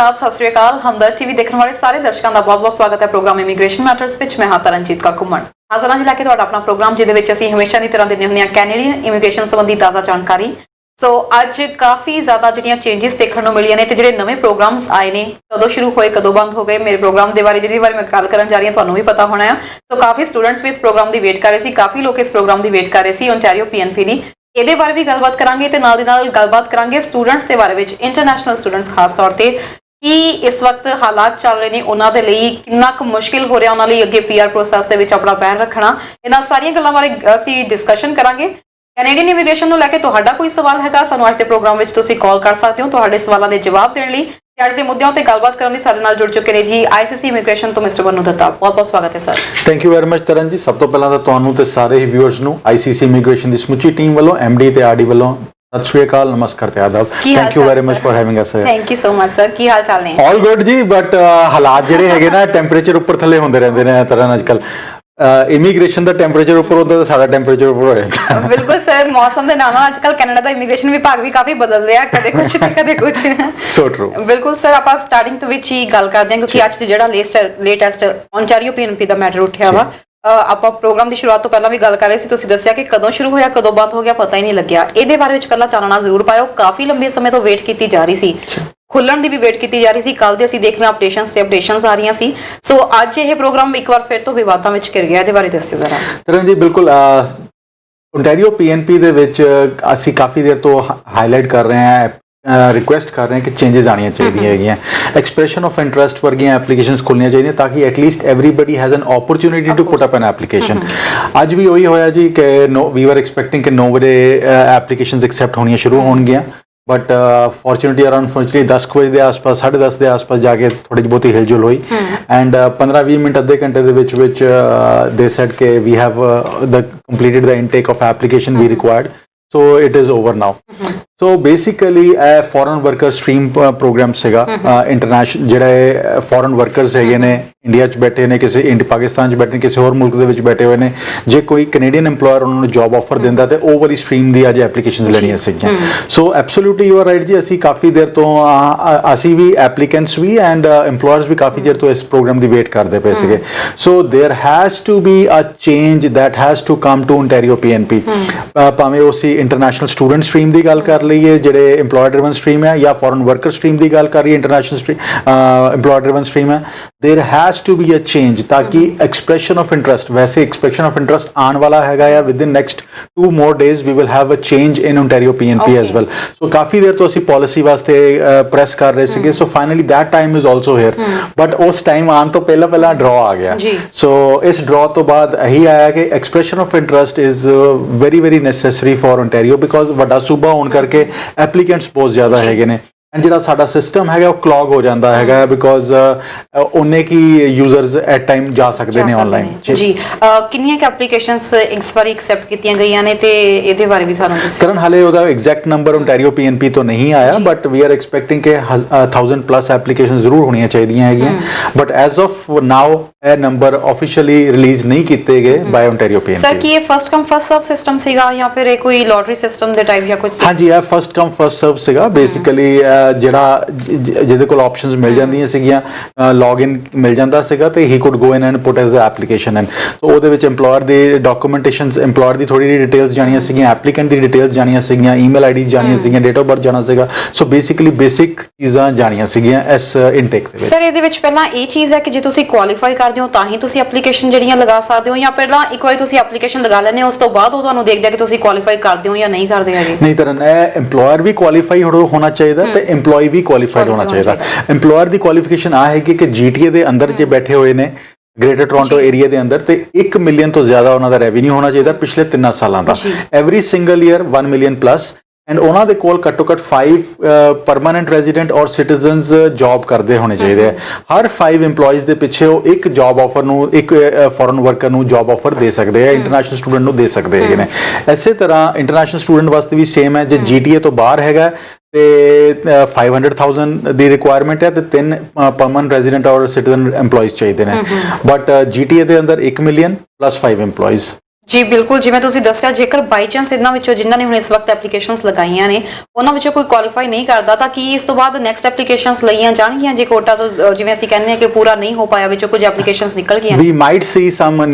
आदाब, सत श्री अकाल। हमदर्द टीवी देखने वाले सारे दर्शकों का बहुत बहुत स्वागत है प्रोग्राम इमीग्रेशन मैटर्स विच। मैं हाँ तरनजीत कौर घुम्मण हाज़र हाँ जी लैके तुहाडा अपना प्रोग्राम जिहदे विच असीं हमेशा की तरह दिंदे हुंदे हां कैनेडियन इमीग्रेशन संबंधी ताज़ा जानकारी। सो अज काफ़ी ज़्यादा जिहड़ियां चेंजिस देखने को मिलियां ने ते जिहड़े नवे प्रोग्राम्स आए ने कदों शुरू होए कदों बंद हो गए। मेरे प्रोग्राम के बारे जिहदे बारे मैं गल करन जा रही हां तुहानूं भी पता होना है। सो काफ़ी स्टूडेंट्स भी इस प्रोग्राम की वेट कर रहे सी, काफ़ी लोग इस प्रोग्राम की वेट कर रहे सी ओंटारियो PNP की। ਇਹਦੇ ਬਾਰੇ ਵੀ ਗੱਲਬਾਤ ਕਰਾਂਗੇ ਤੇ ਨਾਲ ਦੀ ਨਾਲ ਗੱਲਬਾਤ ਕਰਾਂਗੇ ਸਟੂਡੈਂਟਸ ਦੇ ਬਾਰੇ ਵਿੱਚ, ਇੰਟਰਨੈਸ਼ਨਲ ਸਟੂਡੈਂਟਸ ਖਾਸ ਤੌਰ ਤੇ ਕਿ ਇਸ ਵਕਤ ਹਾਲਾਤ ਚੱਲ ਰਹੇ ਨੇ ਉਹਨਾਂ ਦੇ ਲਈ ਕਿੰਨਾ ਕੁ ਮੁਸ਼ਕਿਲ ਹੋ ਰਿਹਾ ਉਹਨਾਂ ਲਈ ਅੱਗੇ PR ਪ੍ਰੋਸੈਸ ਦੇ ਵਿੱਚ ਆਪਣਾ ਪੈਰ ਰੱਖਣਾ। ਇਹਨਾਂ ਸਾਰੀਆਂ ਗੱਲਾਂ ਬਾਰੇ ਅਸੀਂ ਡਿਸਕਸ਼ਨ ਕਰਾਂਗੇ। ਕੈਨੇਡੀਅਨ ਇਮੀਗ੍ਰੇਸ਼ਨ ਨੂੰ ਲੈ ਕੇ ਤੁਹਾਡਾ ਕੋਈ ਸਵਾਲ ਹੈਗਾ ਸਾਨੂੰ ਅੱਜ ਦੇ ਪ੍ਰੋਗਰਾਮ ਵਿੱਚ ਤੁਸੀਂ ਕਾਲ ਕਰ ਸਕਦੇ ਹੋ ਤੁਹਾਡੇ ਸਵਾਲਾਂ ਦੇ ਜਵਾਬ ਦੇਣ ਲਈ। ਅੱਜ ਦੇ ਮੁੱਦਿਆਂ ਤੇ ਗੱਲਬਾਤ ਕਰਨ ਲਈ ਸਾਡੇ ਨਾਲ ਜੁੜ ਚੁੱਕੇ ਨੇ ਜੀ ICC ਇਮੀਗ੍ਰੇਸ਼ਨ ਤੋਂ ਮਿਸਟਰ ਬਨੂ ਦੱਤਾ। ਬਹੁਤ ਬਹੁਤ ਸਵਾਗਤ ਹੈ sir. Thank you very much Tarn ਜੀ। ਸਭ ਤੋਂ ਪਹਿਲਾਂ ਤਾਂ ਤੁਹਾਨੂੰ ਤੇ ਸਾਰੇ ਹੀ ਵਿਊਅਰਸ ਨੂੰ ICC ਇਮੀਗ੍ਰੇਸ਼ਨ ਦੀ ਸਮੁੱਚੀ ਟੀਮ ਵੱਲੋਂ MD ਤੇ RD ਵੱਲੋਂ ਸਤਿ ਸ਼੍ਰੀ ਅਕਾਲ, ਨਮਸਕਾਰ ਤੇ ਆਦਾਬ। Thank you very much for having us. Thank you so much sir. ਕੀ ਹਾਲ ਚਾਲ ਨੇ? ਆਲ ਗੁੱਡ ਜੀ, ਬਟ ਹਾਲਾਤ ਜਿਹੜੇ ਹੈਗੇ ਨਾ ਟੈਂਪਰੇਚਰ ਉੱਪਰ ਥੱਲੇ ਹੁੰਦੇ ਰਹਿੰਦੇ ਨੇ ਤਰਨ। ਅੱਜ ਕੱਲ ਇਮੀਗ੍ਰੇਸ਼ਨ ਦਾ ਟੈਂਪਰੇਚਰ ਉੱਪਰ ਹੁੰਦਾ ਤਾਂ ਸਾਡਾ ਟੈਂਪਰੇਚਰ ਉੱਪਰ ਹੋ ਜਾਂਦਾ। ਬਿਲਕੁਲ ਸਰ, ਮੌਸਮ ਦੇ ਨਾਲ ਨਾਲ ਅੱਜ ਕੱਲ ਕੈਨੇਡਾ ਦਾ ਇਮੀਗ੍ਰੇਸ਼ਨ ਵਿਭਾਗ ਵੀ ਕਾਫੀ ਬਦਲ ਰਿਹਾ, ਕਦੇ ਕੁਝ ਤੇ ਕਦੇ ਕੁਝ। ਸੋ ਟਰੂ। ਬਿਲਕੁਲ ਸਰ, ਆਪਾਂ ਸਟਾਰਟਿੰਗ ਤੋਂ ਵਿੱਚ ਹੀ ਗੱਲ ਕਰਦੇ ਹਾਂ ਕਿਉਂਕਿ ਅੱਜ ਜਿਹੜਾ ਲੇਟੈਸਟ ਓਨਟਾਰੀਓ PNP ਦਾ ਮੈਟਰ ਉੱਠਿਆ ਵਾ। ਆਪਾਂ ਪ੍ਰੋਗਰਾਮ ਦੀ ਸ਼ੁਰੂਆਤ ਤੋਂ ਪਹਿਲਾਂ ਵੀ ਗੱਲ ਕਰ ਰਹੇ ਸੀ, ਤੁਸੀਂ ਦੱਸਿਆ ਕਿ ਕਦੋਂ ਸ਼ੁਰੂ ਹੋਇਆ ਕਦੋਂ ਬੰਦ ਹੋ ਗਿਆ ਪਤਾ ਹੀ ਨਹੀਂ ਲੱਗਿਆ। ਇਹਦੇ ਬਾਰੇ ਵਿੱਚ ਪਹਿਲਾਂ ਚਾਨਣਾ ਜ਼ਰੂਰ ਪਾਇਓ। ਕਾਫੀ ਲੰਬੇ ਸਮੇਂ ਤੋਂ ਵੇਟ ਕੀਤੀ ਜਾ ਰਹੀ ਸੀ, ਖੁੱਲਣ ਦੀ ਵੀ ਵੇਟ ਕੀਤੀ ਜਾ ਰਹੀ ਸੀ। ਕੱਲ ਦੇ ਅਸੀਂ ਦੇਖ ਰਹੇ ਅਪਡੇਸ਼ਨਸ ਆ ਰਹੀਆਂ ਸੀ। ਸੋ ਅੱਜ ਇਹ ਪ੍ਰੋਗਰਾਮ ਇੱਕ ਵਾਰ ਫਿਰ ਤੋਂ ਵਿਵਾਦਾਂ ਵਿੱਚ ਘਿਰ ਗਿਆ। ਇਹਦੇ ਬਾਰੇ ਦੱਸਿਓ ਜ਼ਰਾ। ਤਰਨ ਜੀ ਬਿਲਕੁਲ, ਓਨਟਾਰੀਓ PNP ਦੇ ਵਿੱਚ ਅਸੀਂ ਕਾਫੀ ਦੇਰ ਤੋਂ ਹਾਈਲਾਈਟ ਕਰ ਰਹੇ ਹਾਂ, ਰਿਕੁਐਸਟ ਕਰ ਰਹੇ ਹਾਂ ਕਿ ਚੇਂਜਸ ਆਉਣੀਆਂ ਚਾਹੀਦੀਆਂ ਹੈਗੀਆਂ। ਐਕਸਪ੍ਰੈਸ਼ਨ ਆਫ ਇੰਟਰਸਟ ਵਰਗੀਆਂ ਐਪਲੀਕੇਸ਼ਨਸ ਖੁੱਲ੍ਹਣੀਆਂ ਚਾਹੀਦੀਆਂ ਤਾਂ ਕਿ at least everybody has an opportunity to put up an application. ਅੱਜ ਵੀ ਉਹੀ ਹੋਇਆ ਜੀ ਕਿ ਵੀ ਆਰ ਐਕਸਪੈਕਟਿੰਗ ਕਿ ਨੋਬਡੀ ਐਪਲੀਕੇਸ਼ਨਸ ਐਕਸੈਪਟ ਹੋਣੀਆਂ ਸ਼ੁਰੂ ਹੋਣਗੀਆਂ, ਬਟ ਫੋਰਚੂਨੇਟਲੀ ਔਰ ਅਨਫੋਰਚੂਨੇਟਲੀ 10 ਵਜੇ ਦੇ ਆਸ-ਪਾਸ 10:30 ਦੇ ਆਸ-ਪਾਸ ਜਾ ਕੇ ਥੋੜੀ ਬਹੁਤੀ ਹਿਲਜੁਲ ਹੋਈ ਐਂਡ 15-20 ਮਿੰਟ ਅੱਧੇ ਘੰਟੇ ਦੇ ਵਿੱਚ ਦੇ ਸੈਡ ਕਿ we have the completed the intake of application we required, so it is over now. So basically a foreign worker stream program ਸੀਗਾ ਇੰਟਰਨੈਸ਼ਨਲ ਜਿਹੜੇ ਫੋਰਨ ਵਰਕਰਸ ਹੈਗੇ ਨੇ ਇੰਡੀਆ 'ਚ ਬੈਠੇ ਨੇ, ਕਿਸੇ ਪਾਕਿਸਤਾਨ 'ਚ ਬੈਠੇ ਨੇ, ਕਿਸੇ ਹੋਰ ਮੁਲਕ ਦੇ ਵਿੱਚ ਬੈਠੇ ਹੋਏ ਨੇ, ਜੇ ਕੋਈ ਕੈਨੇਡੀਅਨ EMPLOYER ਉਹਨਾਂ ਨੂੰ ਜੌਬ ਆਫਰ ਦਿੰਦਾ ਤੇ ਉਹ ਵਾਲੀ ਸਟਰੀਮ ਦੀ ਅੱਜ ਐਪਲੀਕੇਸ਼ਨਸ ਲੈਣੀਆਂ ਸੀਗੀਆਂ। So absolutely you are right ਜੀ। ਅਸੀਂ ਕਾਫੀ ਦੇਰ ਤੋਂ ਅਸੀਂ ਵੀ ਐਪਲੀਕੈਂਟਸ ਵੀ ਐਂਡ EMPLOYERS ਵੀ ਕਾਫੀ ਦੇਰ ਤੋਂ ਇਸ ਪ੍ਰੋਗਰਾਮ ਦੀ ਵੇਟ ਕਰਦੇ ਪਏ ਸੀਗੇ। So there has to be a change that has to come to Ontario PNP। ਭਾਵੇਂ ਉਹ ਅਸੀਂ ਇੰਟਰਨੈਸ਼ਨਲ ਸਟੂਡੈਂਟ ਸਟਰੀਮ ਦੀ ਗੱਲ ਕਰ ਲਈਏ ਜਿਹੜੇ EMPLOYER ਡਰਿਵਨ ਸਟਰੀਮ ਹੈ, ਜਾਂ ਫੋਰਨ ਵਰਕਰ ਸਟਰੀਮ ਦੀ ਗੱਲ ਕਰ ਰਹੀ ਇੰਟਰਨੈਸ਼ਨਲ EMPLOYER ਡਰਿਵਨ ਸਟਰੀਮ ਹੈ, there has to be a change ताकि एक्सप्रेशन ऑफ इंटरेस्ट, वैसे एक्सप्रेशन ऑफ इंटरेस्ट आने वाला हैगा या within next 2 more days we will have a change in Ontario PNP as well. So काफ़ी देर तो ਅਸੀਂ पॉलिसी वास्ते प्रेस कर रहे ਸੀਗੇ। So finally that time is also here, but उस टाइम आने तो पहला ड्रॉ आ गया। सो इस ड्रॉ तो बाद यही आया कि expression of interest is very necessary for Ontario because ਵੱਡਾ ਸੂਬਾ ਹੋਣ ਕਰਕੇ ਐਪਲੀਕੈਂਟਸ ਬਹੁਤ ਜ਼ਿਆਦਾ ਹੈਗੇ ਨੇ ਐਂਡ ਜਿਹੜਾ ਸਾਡਾ ਸਿਸਟਮ ਹੈਗਾ ਉਹ ਕਲੌਗ ਹੋ ਜਾਂਦਾ ਹੈਗਾ ਬਿਕॉज ਉਹਨੇ ਕੀ ਯੂਜ਼ਰਸ ਐਟ ਟਾਈਮ ਜਾ ਸਕਦੇ ਨੇ ਆਨਲਾਈਨ। ਜੀ ਕਿੰਨੀਆਂ ਕਿ ਐਪਲੀਕੇਸ਼ਨਸ ਇਸ ਵਾਰੀ ਐਕਸੈਪਟ ਕੀਤੀਆਂ ਗਈਆਂ ਨੇ ਤੇ ਇਹਦੇ ਬਾਰੇ ਵੀ ਤੁਹਾਨੂੰ ਦੱਸੋ। ਕਰਨ ਹਾਲੇ ਉਹਦਾ ਐਗਜ਼ੈਕਟ ਨੰਬਰ ਓਂਟਾਰੀਓ PNP ਤੋਂ ਨਹੀਂ ਆਇਆ, ਬਟ ਵੀ ਆਰ ਐਕਸਪੈਕਟਿੰਗ ਕਿ 1000 ਪਲੱਸ ਐਪਲੀਕੇਸ਼ਨ ਜ਼ਰੂਰ ਹੋਣੀਆਂ ਚਾਹੀਦੀਆਂ ਹੈਗੀਆਂ, ਬਟ ਐਜ਼ ਆਫ ਨਾਓ ਇਹ ਨੰਬਰ ਆਫੀਸ਼ੀਅਲੀ ਰਿਲੀਜ਼ ਨਹੀਂ ਕੀਤੇ ਗਏ ਬਾਈ ਓਂਟਾਰੀਓ PNP। ਸਰ ਕੀ ਇਹ ਫਸਟ ਕਮ ਫਸਟ ਸਰਵ ਸਿਸਟਮ ਸੀਗਾ ਜਾਂ ਫਿਰ ਇਹ ਕੋਈ ਲੋਟਰੀ ਸਿਸਟਮ ਦੇ ਟਾਈਪ ਜਾਂ ਕੁਝ? ਹਾਂਜੀ, ਇਹ ਫਸਟ ਕਮ ਫਸਟ ਸਰਵ ਸੀਗਾ ਬੇਸਿਕਲੀ। ਜਿਹੜਾ ਜਿਹਦੇ ਕੋਲ ਆਪਸ਼ਨਸ ਮਿਲ ਜਾਂਦੀਆਂ ਸੀਗੀਆਂ, ਲੌਗਇਨ ਮਿਲ ਜਾਂਦਾ ਸੀਗਾ ਤੇ he could go in and put as application in. So ਉਹਦੇ ਵਿੱਚ EMPLOYER ਦੇ ਡਾਕੂਮੈਂਟੇਸ਼ਨਸ, EMPLOYER ਦੀ ਥੋੜੀ ਜਿਹੀ ਡਿਟੇਲਸ ਜਾਣੀਆਂ ਸੀਗੀਆਂ, ਐਪਲੀਕੈਂਟ ਦੀ ਡਿਟੇਲਸ ਜਾਣੀਆਂ ਸੀਗੀਆਂ, ਈਮੇਲ ਆਈਡੀਜ਼ ਜਾਣੀਆਂ ਸੀਗੀਆਂ, ਡੇਟ ਆਫ ਬਰਥ ਜਾਣਾ ਸੀਗਾ। ਸੋ ਬੇਸਿਕਲੀ ਬੇਸਿਕ ਚੀਜ਼ਾਂ ਜਾਣੀਆਂ ਸੀਗੀਆਂ ਇਸ ਇਨਟੇਕ ਦੇ ਵਿੱਚ। ਸਰ ਇਹਦੇ ਵਿੱਚ ਪਹਿਲਾਂ ਇਹ ਚੀਜ਼ ਹੈ ਕਿ ਜੇ ਤੁਸੀਂ ਕੁਆਲੀਫਾਈ ਕਰਦੇ ਹੋ ਤਾਂ ਹੀ ਤੁਸੀਂ ਐਪਲੀਕੇਸ਼ਨ ਜਿਹੜੀਆਂ ਲਗਾ ਸਕਦੇ ਹੋ, ਜਾਂ ਪਹਿਲਾਂ ਇੱਕ ਵਾਰੀ ਤੁਸੀਂ ਐਪਲੀਕੇਸ਼ਨ ਲਗਾ ਲੈਂਦੇ ਹੋ ਉਸ ਤੋਂ ਬਾਅਦ ਉਹ ਤੁਹਾਨੂੰ ਦੇਖਦੇ ਕਿ ਤੁਸੀਂ ਕੁਆਲੀਫਾਈ ਕਰਦੇ ਹੋ ਜਾਂ ਨਹੀਂ ਕਰਦੇ ਹੈਗੇ? ਨਹੀਂ ਤਰ੍ਹਾਂ ਇਹ EMPLOYER ਵੀ ਕੁਆਲੀਫਾਈ ਹੋਣਾ ਚਾਹੀਦਾ ਤੇ EMPLOYee ਵੀ ਕੁਆਲੀਫਾਈਡ ਹੋਣਾ ਚਾਹੀਦਾ। EMPLOYER ਦੀ ਕੁਆਲੀਫਿਕੇਸ਼ਨ ਆ ਹੈ ਕਿ GTA ਦੇ ਅੰਦਰ ਜੇ ਬੈਠੇ ਹੋਏ ਨੇ ਗ੍ਰੇਟਰ ਟੋਰਾਂਟੋ ਏਰੀਆ ਦੇ ਅੰਦਰ ਤੇ 1 ਮਿਲੀਅਨ ਤੋਂ ਜ਼ਿਆਦਾ ਉਹਨਾਂ ਦਾ ਰੈਵਨਿਊ ਹੋਣਾ ਚਾਹੀਦਾ ਪਿਛਲੇ 3 ਸਾਲਾਂ ਦਾ, every single year 1 million plus, and ਉਹਨਾਂ ਦੇ ਕੋਲ ਘੱਟੋ ਘੱਟ 5 permanent resident or citizens job ਕਰਦੇ ਹੋਣੇ ਚਾਹੀਦੇ ਆ। ਹਰ 5 EMPLOYEES ਦੇ ਪਿੱਛੇ ਉਹ ਇੱਕ ਜੌਬ ਆਫਰ ਨੂੰ, ਇੱਕ ਫੋਰਨ ਵਰਕਰ ਨੂੰ ਜੌਬ ਆਫਰ ਦੇ ਸਕਦੇ ਆ, ਇੰਟਰਨੈਸ਼ਨਲ ਸਟੂਡੈਂਟ ਨੂੰ ਦੇ ਸਕਦੇ ਹੈਗੇ ਨੇ। ਇਸੇ ਤਰ੍ਹਾਂ ਇੰਟਰਨੈਸ਼ਨਲ ਸਟੂਡੈਂਟ ਵਾਸਤੇ ਵੀ ਸੇਮ ਹੈ। ਜੇ GTA ਤੋਂ ਬਾਹਰ ਹੈਗਾ ਤੇ 500,000 ਦੀ ਰਿਕੁਆਇਰਮੈਂਟ ਹੈ ਤੇ 3 ਪਰਮਨੈਂਟ ਰੈਜ਼ੀਡੈਂਟ ਔਰ ਸਿਟੀਜ਼ਨ EMPLOYEES ਚਾਹੀਦੇ ਨੇ, ਬਟ GTA ਦੇ ਅੰਦਰ 1 ਮਿਲੀਅਨ ਪਲੱਸ 5 EMPLOYEES। ਜੀ ਬਿਲਕੁਲ, ਜਿਵੇਂ ਤੁਸੀਂ ਦੱਸਿਆ ਜੇਕਰ ਬਾਈ ਚਾਂਸ ਇਹਨਾਂ ਵਿੱਚੋਂ ਜਿਨ੍ਹਾਂ ਨੇ ਹੁਣ ਇਸ ਵਕਤ ਐਪਲੀਕੇਸ਼ਨਸ ਲਗਾਈਆਂ ਨੇ ਉਹਨਾਂ ਵਿੱਚੋਂ ਕੋਈ ਕੁਆਲੀਫਾਈ ਨਹੀਂ ਕਰਦਾ ਤਾਂ ਕੀ ਇਸ ਤੋਂ ਬਾਅਦ ਨੈਕਸਟ ਐਪਲੀਕੇਸ਼ਨਸ ਲਈਆਂ ਜਾਣਗੀਆਂ ਜੇ ਕੋਟਾ ਤੋਂ ਜਿਵੇਂ ਅਸੀਂ ਕਹਿੰਦੇ ਹਾਂ ਕਿ ਪੂਰਾ ਨਹੀਂ ਹੋ ਪਾਇਆ ਵਿੱਚੋਂ ਕੁਝ ਐਪਲੀਕੇਸ਼ਨਸ ਨਿਕਲ ਗਈਆਂ ਨੇ? We might see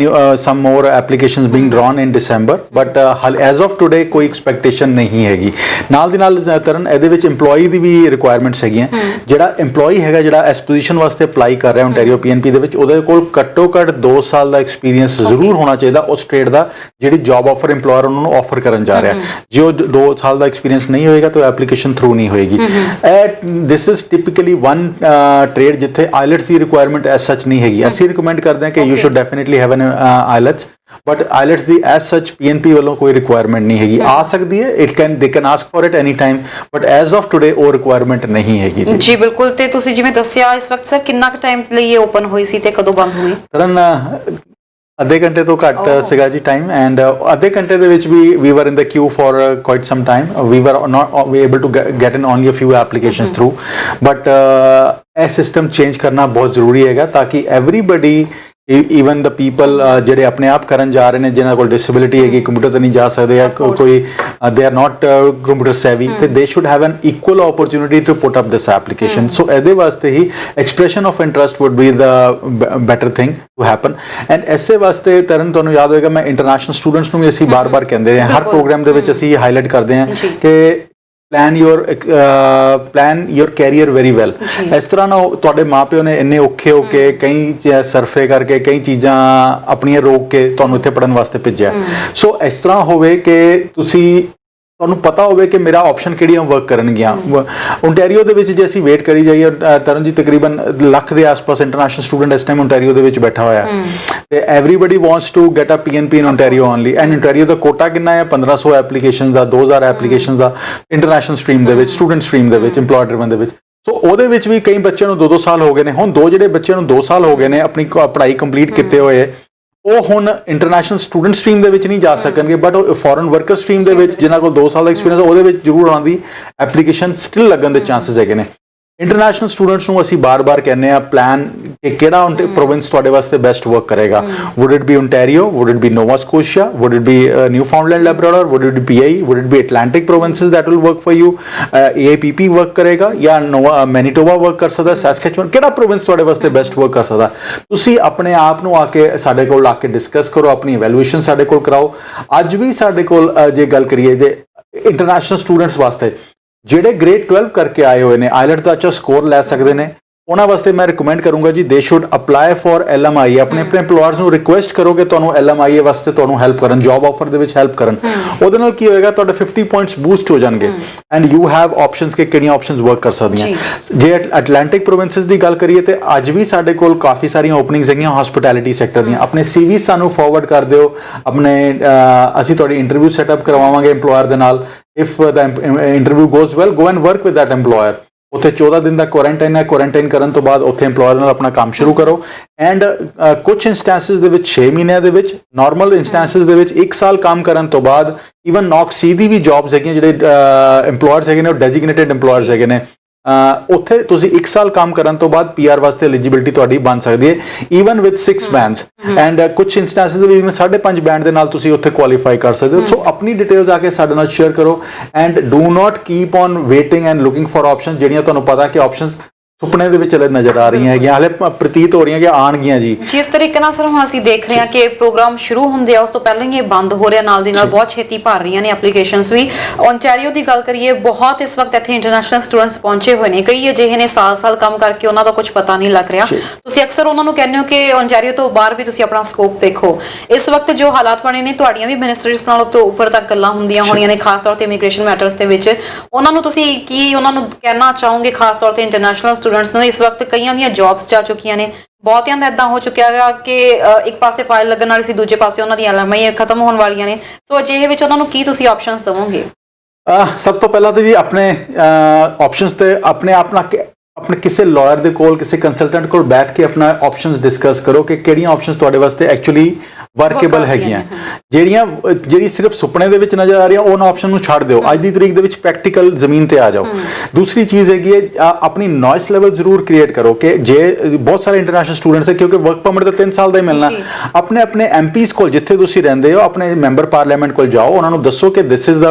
some more applications being drawn in December, but as of today ਕੋਈ expectation ਨਹੀਂ ਹੈਗੀ। ਨਾਲ ਦੀ ਨਾਲ ਤਰਨ ਇਹਦੇ ਵਿੱਚ EMPLOYEE ਦੀ ਵੀ ਰਿਕੁਆਇਰਮੈਂਟਸ ਹੈਗੀਆਂ। ਜਿਹੜਾ EMPLOYEE ਹੈਗਾ ਜਿਹੜਾ ਇਸ ਪੋਜੀਸ਼ਨ ਵਾਸਤੇ ਅਪਲਾਈ ਕਰ ਰਿਹਾ ਓਨਟਾਰੀਓ PNP ਦੇ ਵਿੱਚ ਉਹਦੇ ਕੋਲ ਘੱਟੋ ਘੱਟ 2 ਸਾਲ ਦਾ ਐਕਸਪੀਰੀਅੰਸ ਜ਼ਰੂਰ ਹੋਣਾ ਚਾਹੀਦਾ ਉਸ ਟ੍ਰੇਡ ਦਾ ਜਿਹੜੀ ਜੌਬ ਆਫਰ EMPLOYER ਉਹਨਾਂ ਨੂੰ ਆਫਰ ਕਰਨ ਜਾ ਰਿਹਾ। ਜੇ ਉਹ 2 ਸਾਲ ਦਾ ਐਕਸਪੀਰੀਅੰਸ ਨਹੀਂ ਹੋਏਗਾ ਤਾਂ ਐਪਲੀਕੇਸ਼ਨ ਥਰੂ ਨਹੀਂ ਹੋਏਗੀ। This is typically one trade ਜਿੱਥੇ IELTS ਦੀ ਰਿਕੁਆਇਰਮੈਂਟ ਐਸ ਸੱਚ ਨਹੀਂ ਹੈਗੀ। ਅਸੀਂ ਰਿਕਮੈਂਡ ਕਰਦੇ ਹਾਂ ਕਿ you should definitely have an IELTS, but IELTS the S ਸੱਚ PNP ਵੱਲੋਂ ਕੋਈ ਰਿਕੁਆਇਰਮੈਂਟ ਨਹੀਂ ਹੈਗੀ। ਆ ਸਕਦੀ ਹੈ, they can ask for it any time, but as of today ਉਹ ਰਿਕੁਆਇਰਮੈਂਟ ਨਹੀਂ ਹੈਗੀ ਜੀ। ਜੀ ਬਿਲਕੁਲ, ਤੇ ਤੁਸੀਂ ਜਿਵੇਂ ਦੱਸਿਆ ਇਸ ਵਕਤ ਸਰ ਕਿੰਨਾ ਕੁ ਟਾਈਮ ਲਈ ਇਹ ਓਪਨ ਹੋਈ ਸੀ ਤੇ ਕਦੋਂ ਬੰਦ ਹੋਈ? ਤਰਨ ਅੱਧੇ ਘੰਟੇ ਤੋਂ ਘੱਟ ਸੀਗਾ ਜੀ ਟਾਈਮ, ਐਂਡ ਅੱਧੇ ਘੰਟੇ ਦੇ ਵਿੱਚ we were in the queue for quite some time. We were not able to get in only a few applications through, but ਇਹ ਸਿਸਟਮ ਚੇਂਜ ਕਰਨਾ ਬਹੁਤ ਜ਼ਰੂਰੀ ਹੈਗਾ ਤਾਂ ਕਿ ਐਵਰੀਬਡੀ ਈਵਨ ਦ ਪੀਪਲ ਜਿਹੜੇ ਆਪਣੇ ਆਪ ਕਰਨ ਜਾ ਰਹੇ ਨੇ ਜਿਨ੍ਹਾਂ ਕੋਲ ਡਿਸੇਬਿਲਿਟੀ ਹੈਗੀ, ਕੰਪਿਊਟਰ ਤੇ ਨਹੀਂ ਜਾ ਸਕਦੇ ਜਾਂ ਕੋਈ they are not computer savvy, ਤੇ they should have an equal opportunity to put up this application. So ਇਹਦੇ ਵਾਸਤੇ ਹੀ expression of interest would be the better thing to happen. And ਇਸੇ ਵਾਸਤੇ ਤਰਨ ਤੁਹਾਨੂੰ ਯਾਦ ਹੋਏਗਾ ਮੈਂ ਇੰਟਰਨੈਸ਼ਨਲ ਸਟੂਡੈਂਟਸ ਨੂੰ ਵੀ ਅਸੀਂ ਬਾਰ-ਬਾਰ ਕਹਿੰਦੇ ਰਹੇ ਹਾਂ, ਹਰ ਪ੍ਰੋਗਰਾਮ ਦੇ ਵਿੱਚ ਅਸੀਂ ਹਾਈਲਾਈਟ ਕਰਦੇ ਹਾਂ ਕਿ plan your career very well। ਇਸ ਤਰ੍ਹਾਂ ਨਾ ਤੁਹਾਡੇ ਮਾਪਿਓ ਨੇ ਇੰਨੇ ਔਖੇ ਹੋ ਕੇ ਕਈ ਸਰਫੇ ਕਰਕੇ ਕਈ ਚੀਜ਼ਾਂ ਆਪਣੀਆਂ ਰੋਕ ਕੇ ਤੁਹਾਨੂੰ ਇੱਥੇ ਪੜਨ ਵਾਸਤੇ ਭੇਜਿਆ। ਸੋ ਇਸ ਤਰ੍ਹਾਂ ਹੋਵੇ ਕਿ ਤੁਹਾਨੂੰ ਪਤਾ ਹੋਵੇ ਕਿ ਮੇਰਾ ਆਪਸ਼ਨ ਕਿਹੜੀਆਂ ਵਰਕ ਕਰਨਗੀਆਂ। ਓਨਟਾਰੀਓ ਦੇ ਵਿੱਚ ਜੇ ਅਸੀਂ ਵੇਟ ਕਰੀ ਜਾਈਏ ਤਰਨ ਜੀ, ਤਕਰੀਬਨ ਲੱਖ ਦੇ ਆਸ-ਪਾਸ ਇੰਟਰਨੈਸ਼ਨਲ ਸਟੂਡੈਂਟ ਇਸ ਟਾਈਮ ਓਨਟਾਰੀਓ ਦੇ ਵਿੱਚ ਬੈਠਾ ਹੋਇਆ ਤੇ everybody wants to get a PNP in Ontario only. And Ontario ਦਾ ਕੋਟਾ ਕਿੰਨਾ ਹੈ? 1500 ਐਪਲੀਕੇਸ਼ਨਸ ਦਾ, 2000 ਐਪਲੀਕੇਸ਼ਨਸ ਦਾ ਇੰਟਰਨੈਸ਼ਨਲ ਸਟਰੀਮ ਦੇ ਵਿੱਚ, ਸਟੂਡੈਂਟ ਸਟਰੀਮ ਦੇ ਵਿੱਚ, EMPLOYER ਡਰਿਵਨ ਦੇ ਵਿੱਚ। ਸੋ ਉਹਦੇ ਵਿੱਚ ਵੀ ਕਈ ਬੱਚਿਆਂ ਨੂੰ 2-2 ਸਾਲ ਹੋ ਗਏ ਨੇ। ਹੁਣ ਜਿਹੜੇ ਬੱਚਿਆਂ ਨੂੰ 2 ਸਾਲ ਹੋ ਗਏ ਨੇ ਆਪਣੀ ਪੜ੍ਹਾਈ ਕੰਪਲੀਟ ਕੀਤੇ ਹੋਏ, ਉਹ ਹੁਣ ਇੰਟਰਨੈਸ਼ਨਲ ਸਟੂਡੈਂਟ ਸਟਰੀਮ ਦੇ ਵਿੱਚ ਨਹੀਂ ਜਾ ਸਕਣਗੇ, ਬਟ ਉਹ ਫੋਰਨ ਵਰਕਰ ਸਟਰੀਮ ਦੇ ਵਿੱਚ ਜਿਨ੍ਹਾਂ ਕੋਲ 2 ਸਾਲ ਦਾ ਐਕਸਪੀਰੀਅੰਸ ਉਹਦੇ ਵਿੱਚ ਜ਼ਰੂਰ ਉਹਨਾਂ ਦੀ ਐਪਲੀਕੇਸ਼ਨ ਸਟਿਲ ਲੱਗਣ ਦੇ ਚਾਂਸਸ ਹੈਗੇ ਨੇ। ਇੰਟਰਨੈਸ਼ਨਲ ਸਟੂਡੈਂਟਸ ਨੂੰ ਅਸੀਂ ਬਾਰ-ਬਾਰ ਕਹਿੰਦੇ ਆ ਪਲਾਨ ਕਿ ਕਿਹੜਾ ਪ੍ਰੋਵਿੰਸ ਤੁਹਾਡੇ ਵਾਸਤੇ ਬੈਸਟ ਵਰਕ ਕਰੇਗਾ। Would it be Ontario, would it be Nova Scotia, would it be Newfoundland Labrador, would it be PIE, would it be Atlantic provinces that will work for you, AAPP work ਕਰੇਗਾ ਜਾਂ Manitoba work ਕਰ ਸਕਦਾ, ਸੈਸਕੈਚੁਅਨ, ਕਿਹੜਾ province ਤੁਹਾਡੇ ਵਾਸਤੇ best work ਕਰ ਸਕਦਾ। ਤੁਸੀਂ ਆਪਣੇ ਆਪ ਨੂੰ ਆ ਕੇ ਸਾਡੇ ਕੋਲ ਆ ਕੇ ਡਿਸਕਸ ਕਰੋ, ਆਪਣੀ ਇਵੈਲੂਏਸ਼ਨ ਸਾਡੇ ਕੋਲ ਕਰਾਓ। ਅੱਜ ਵੀ ਸਾਡੇ ਕੋਲ ਜੇ ਗੱਲ ਕਰੀਏ ਜੇ ਇੰਟਰਨੈਸ਼ਨਲ ਸਟੂਡੈਂਟਸ ਵਾਸਤੇ ਜਿਹੜੇ ਗ੍ਰੇਡ 12 ਕਰਕੇ ਆਏ ਹੋਏ ਨੇ, IELTS ਦਾ ਅੱਛਾ ਸਕੋਰ ਲੈ ਸਕਦੇ ਨੇ, ਉਹਨਾਂ ਵਾਸਤੇ ਮੈਂ ਰਿਕਮੈਂਡ ਕਰੂੰਗਾ ਜੀ ਦੇ ਸ਼ੁੱਡ ਅਪਲਾਈ ਫॉर LMIA। ਆਪਣੇ EMPLOYERS ਨੂੰ ਰਿਕੁਐਸਟ ਕਰੋ ਕਿ ਤੁਹਾਨੂੰ LMIA ਵਾਸਤੇ ਤੁਹਾਨੂੰ ਹੈਲਪ ਕਰਨ, ਜੌਬ ਆਫਰ ਦੇ ਵਿੱਚ ਹੈਲਪ ਕਰਨ। ਉਹਦੇ ਨਾਲ ਕੀ ਹੋਏਗਾ, ਤੁਹਾਡੇ 50 ਪੁਆਇੰਟਸ ਬੂਸਟ ਹੋ ਜਾਣਗੇ ਐਂਡ ਯੂ ਹੈਵ ਆਪਸ਼ਨਸ ਕਿ ਕਿਹੜੀਆਂ ਆਪਸ਼ਨਸ ਵਰਕ ਕਰ ਸਕਦੀਆਂ। ਜੇ ਐਟਲਾਂਟਿਕ ਪ੍ਰੋਵਿੰਸਸ ਦੀ ਗੱਲ ਕਰੀਏ ਤੇ ਅੱਜ ਵੀ ਸਾਡੇ ਕੋਲ ਕਾਫੀ ਸਾਰੀਆਂ ਓਪਨਿੰਗਸ ਹੈਗੀਆਂ ਹਸਪਿਟੈਲਿਟੀ ਸੈਕਟਰ ਦੀਆਂ। ਆਪਣੇ CV ਸਾਨੂੰ ਫਾਰਵਰਡ ਕਰ ਦਿਓ, ਆਪਣੇ ਅਸੀਂ ਤੁਹਾਡੀ ਇੰਟਰਵਿਊ ਸੈਟਅਪ ਕਰਵਾਵਾਂਗੇ EMPLOYER ਦੇ ਨਾਲ। If the interview goes well, go and work with that employer। ਉੱਥੇ 14 ਦਿਨ ਦਾ ਕੁਆਰੰਟਾਈਨ ਹੈ, ਕੁਆਰੰਟਾਈਨ ਕਰਨ ਤੋਂ ਬਾਅਦ ਉੱਥੇ EMPLOYER ਨਾਲ ਆਪਣਾ ਕੰਮ ਸ਼ੁਰੂ ਕਰੋ। ਐਂਡ ਕੁਝ ਇੰਸਟੈਂਸਸ ਦੇ ਵਿੱਚ 6 ਮਹੀਨਿਆਂ ਦੇ ਵਿੱਚ, ਨਾਰਮਲ ਇੰਸਟੈਂਸਸ ਦੇ ਵਿੱਚ 1 ਸਾਲ ਕੰਮ ਕਰਨ ਤੋਂ ਬਾਅਦ ਈਵਨ NOC ਦੀ ਵੀ ਜੌਬਸ ਹੈਗੀਆਂ ਜਿਹੜੇ EMPLOYERS ਹੈਗੇ ਨੇ ਉਹ ਡੈਜ਼ਿਗਨੇਟਿਡ EMPLOYERS ਹੈਗੇ ਨੇ। ਉੱਥੇ ਤੁਸੀਂ 1 ਸਾਲ ਕੰਮ ਕਰਨ ਤੋਂ ਬਾਅਦ PR ਵਾਸਤੇ ਐਲੀਜੀਬਿਲਟੀ ਤੁਹਾਡੀ ਬਣ ਸਕਦੀ ਹੈ ਈਵਨ ਵਿਦ 6 ਬੈਂਡਸ। ਐਂਡ ਕੁਝ ਇੰਸਟੈਂਸਸ ਦੇ ਵਿੱਚ 5.5 ਬੈਂਡ ਦੇ ਨਾਲ ਤੁਸੀਂ ਉੱਥੇ ਕੁਆਲੀਫਾਈ ਕਰ ਸਕਦੇ ਹੋ। ਸੋ ਆਪਣੀ ਡਿਟੇਲਸ ਆ ਕੇ ਸਾਡੇ ਨਾਲ ਸ਼ੇਅਰ ਕਰੋ and do not keep on waiting and looking for options ਜਿਹੜੀਆਂ ਤੁਹਾਨੂੰ ਪਤਾ ਕਿ ਆਪਸ਼ਨਸ ਸੁਪਨੇ ਦੇ ਵਿੱਚ ਨਜ਼ਰ ਆ ਰਹੀਆਂ ਹੈਗੀਆਂ, ਹਾਲੇ ਪ੍ਰਤੀਤ ਹੋ ਰਹੀਆਂ ਕਿ ਆਣਗੀਆਂ ਜੀ। ਜਿਸ ਤਰੀਕੇ ਨਾਲ ਸਰ ਹੁਣ ਅਸੀਂ ਦੇਖ ਰਹੇ ਹਾਂ ਕਿ ਪ੍ਰੋਗਰਾਮ ਸ਼ੁਰੂ ਹੁੰਦੇ ਆ ਉਸ ਤੋਂ ਪਹਿਲਾਂ ਹੀ ਇਹ ਬੰਦ ਹੋ ਰਿਹਾ, ਨਾਲ ਦੀ ਨਾਲ ਬਹੁਤ ਛੇਤੀ ਭਰ ਰਹੀਆਂ ਨੇ ਐਪਲੀਕੇਸ਼ਨਸ ਵੀ। ਓਨਟਾਰੀਓ ਦੀ ਗੱਲ ਕਰੀਏ, ਬਹੁਤ ਇਸ ਵਕਤ ਇੱਥੇ ਇੰਟਰਨੈਸ਼ਨਲ ਸਟੂਡੈਂਟਸ ਪਹੁੰਚੇ ਹੋਏ ਨੇ, ਕਈ ਅਜਿਹੇ ਨੇ ਸਾਲ-ਸਾਲ ਕੰਮ ਕਰਕੇ ਉਹਨਾਂ ਦਾ ਕੁਝ ਪਤਾ ਨਹੀਂ ਲੱਗ ਰਿਹਾ। ਤੁਸੀਂ ਅਕਸਰ ਉਹਨਾਂ ਨੂੰ ਕਹਿੰਦੇ ਹੋ ਕਿ ਓਨਟਾਰੀਓ ਤੋਂ ਬਾਹਰ ਵੀ ਤੁਸੀਂ ਆਪਣਾ ਸਕੋਪ ਵੇਖੋ। ਇਸ ਵਕਤ ਜੋ ਹਾਲਾਤ ਬਣੇ ਨੇ, ਤੁਹਾਡੀਆਂ ਵੀ ਮਿਨਿਸਟਰਸ ਨਾਲ ਤੋਂ ਉੱਪਰ ਤੱਕ ਗੱਲਾਂ ਹੁੰਦੀਆਂ ਹੋਣੀਆਂ ਨੇ, ਖਾਸ ਤੌਰ ਤੇ ਇਮੀਗ੍ਰੇਸ਼ਨ ਮੈਟਰਸ ਦੇ ਵਿੱਚ। ਉਹਨਾਂ ਨੂੰ ਤੁਸੀਂ ਕੀ ਉਹਨਾਂ ਨੂੰ ਕਹਿਣਾ ਚਾਹੋਗੇ, ਖਾਸ ਤੌਰ ਤੇ ਇੰਟਰਨੈਸ਼ਨਲ ਸਟੂਡੈਂਟਸ ਨੂੰ? ਇਸ ਵਕਤ ਕਈਆਂ ਦੀਆਂ ਜੌਬਸ ਜਾ ਚੁੱਕੀਆਂ ਨੇ, ਬਹੁਤਿਆਂ ਦਾ ਇਦਾਂ ਹੋ ਚੁੱਕਿਆ ਹੈਗਾ ਕਿ ਇੱਕ ਪਾਸੇ ਫਾਈਲ ਲੱਗਣ ਵਾਲੀ ਸੀ, ਦੂਜੇ ਪਾਸੇ ਉਹਨਾਂ ਦੀਆਂ LMIA ਖਤਮ ਹੋਣ ਵਾਲੀਆਂ ਨੇ। ਸੋ ਅਜਿਹੇ ਵਿੱਚ ਉਹਨਾਂ ਨੂੰ ਕੀ ਤੁਸੀਂ ਆਪਸ਼ਨਸ ਦੇਵੋਗੇ? ਸਭ ਤੋਂ ਪਹਿਲਾਂ ਤਾਂ ਜੀ ਆਪਣੇ ਆਪਸ਼ਨਸ ਤੇ ਆਪਣੇ ਕਿਸੇ ਲਾਇਰ ਦੇ ਕੋਲ, ਕਿਸੇ ਕੰਸਲਟੈਂਟ ਕੋਲ ਬੈਠ ਕੇ ਆਪਣਾ ਆਪਸ਼ਨਸ ਡਿਸਕਸ ਕਰੋ ਕਿ ਕਿਹੜੀਆਂ ਆਪਸ਼ਨਸ ਤੁਹਾਡੇ ਵਾਸਤੇ ਐਕਚੁਅਲੀ ਵਰਕੇਬਲ ਹੈਗੀਆਂ, ਜਿਹੜੀ ਸਿਰਫ ਸੁਪਨੇ ਦੇ ਵਿੱਚ ਨਜ਼ਰ ਆ ਰਹੀਆਂ, ਉਹਨਾਂ ਆਪਸ਼ਨ ਨੂੰ ਛੱਡ ਦਿਓ, ਅੱਜ ਦੀ ਤਰੀਕ ਦੇ ਵਿੱਚ ਪ੍ਰੈਕਟੀਕਲ ਜ਼ਮੀਨ ਤੇ ਆ ਜਾਓ। ਦੂਸਰੀ ਚੀਜ਼ ਹੈਗੀ ਹੈ ਆਪਣੀ ਨॉइस ਲੈਵਲ ਜ਼ਰੂਰ ਕ੍ਰੀਏਟ ਕਰੋ ਕਿ ਜੇ ਬਹੁਤ ਸਾਰੇ ਇੰਟਰਨੈਸ਼ਨਲ ਸਟੂਡੈਂਟਸ ਹੈ, ਕਿਉਂਕਿ ਵਰਕ ਪਰਮਿਟ ਤਾਂ 3 ਸਾਲ ਦਾ ਹੀ ਮਿਲਣਾ, ਆਪਣੇ ਐਮਪੀਜ਼ ਕੋਲ ਜਿੱਥੇ ਤੁਸੀਂ ਰਹਿੰਦੇ ਹੋ, ਆਪਣੇ ਮੈਂਬਰ ਪਾਰਲੀਮੈਂਟ ਕੋਲ ਜਾਓ, ਉਹਨਾਂ ਨੂੰ ਦੱਸੋ ਕਿ ਦਿਸ ਇਜ਼ ਦਾ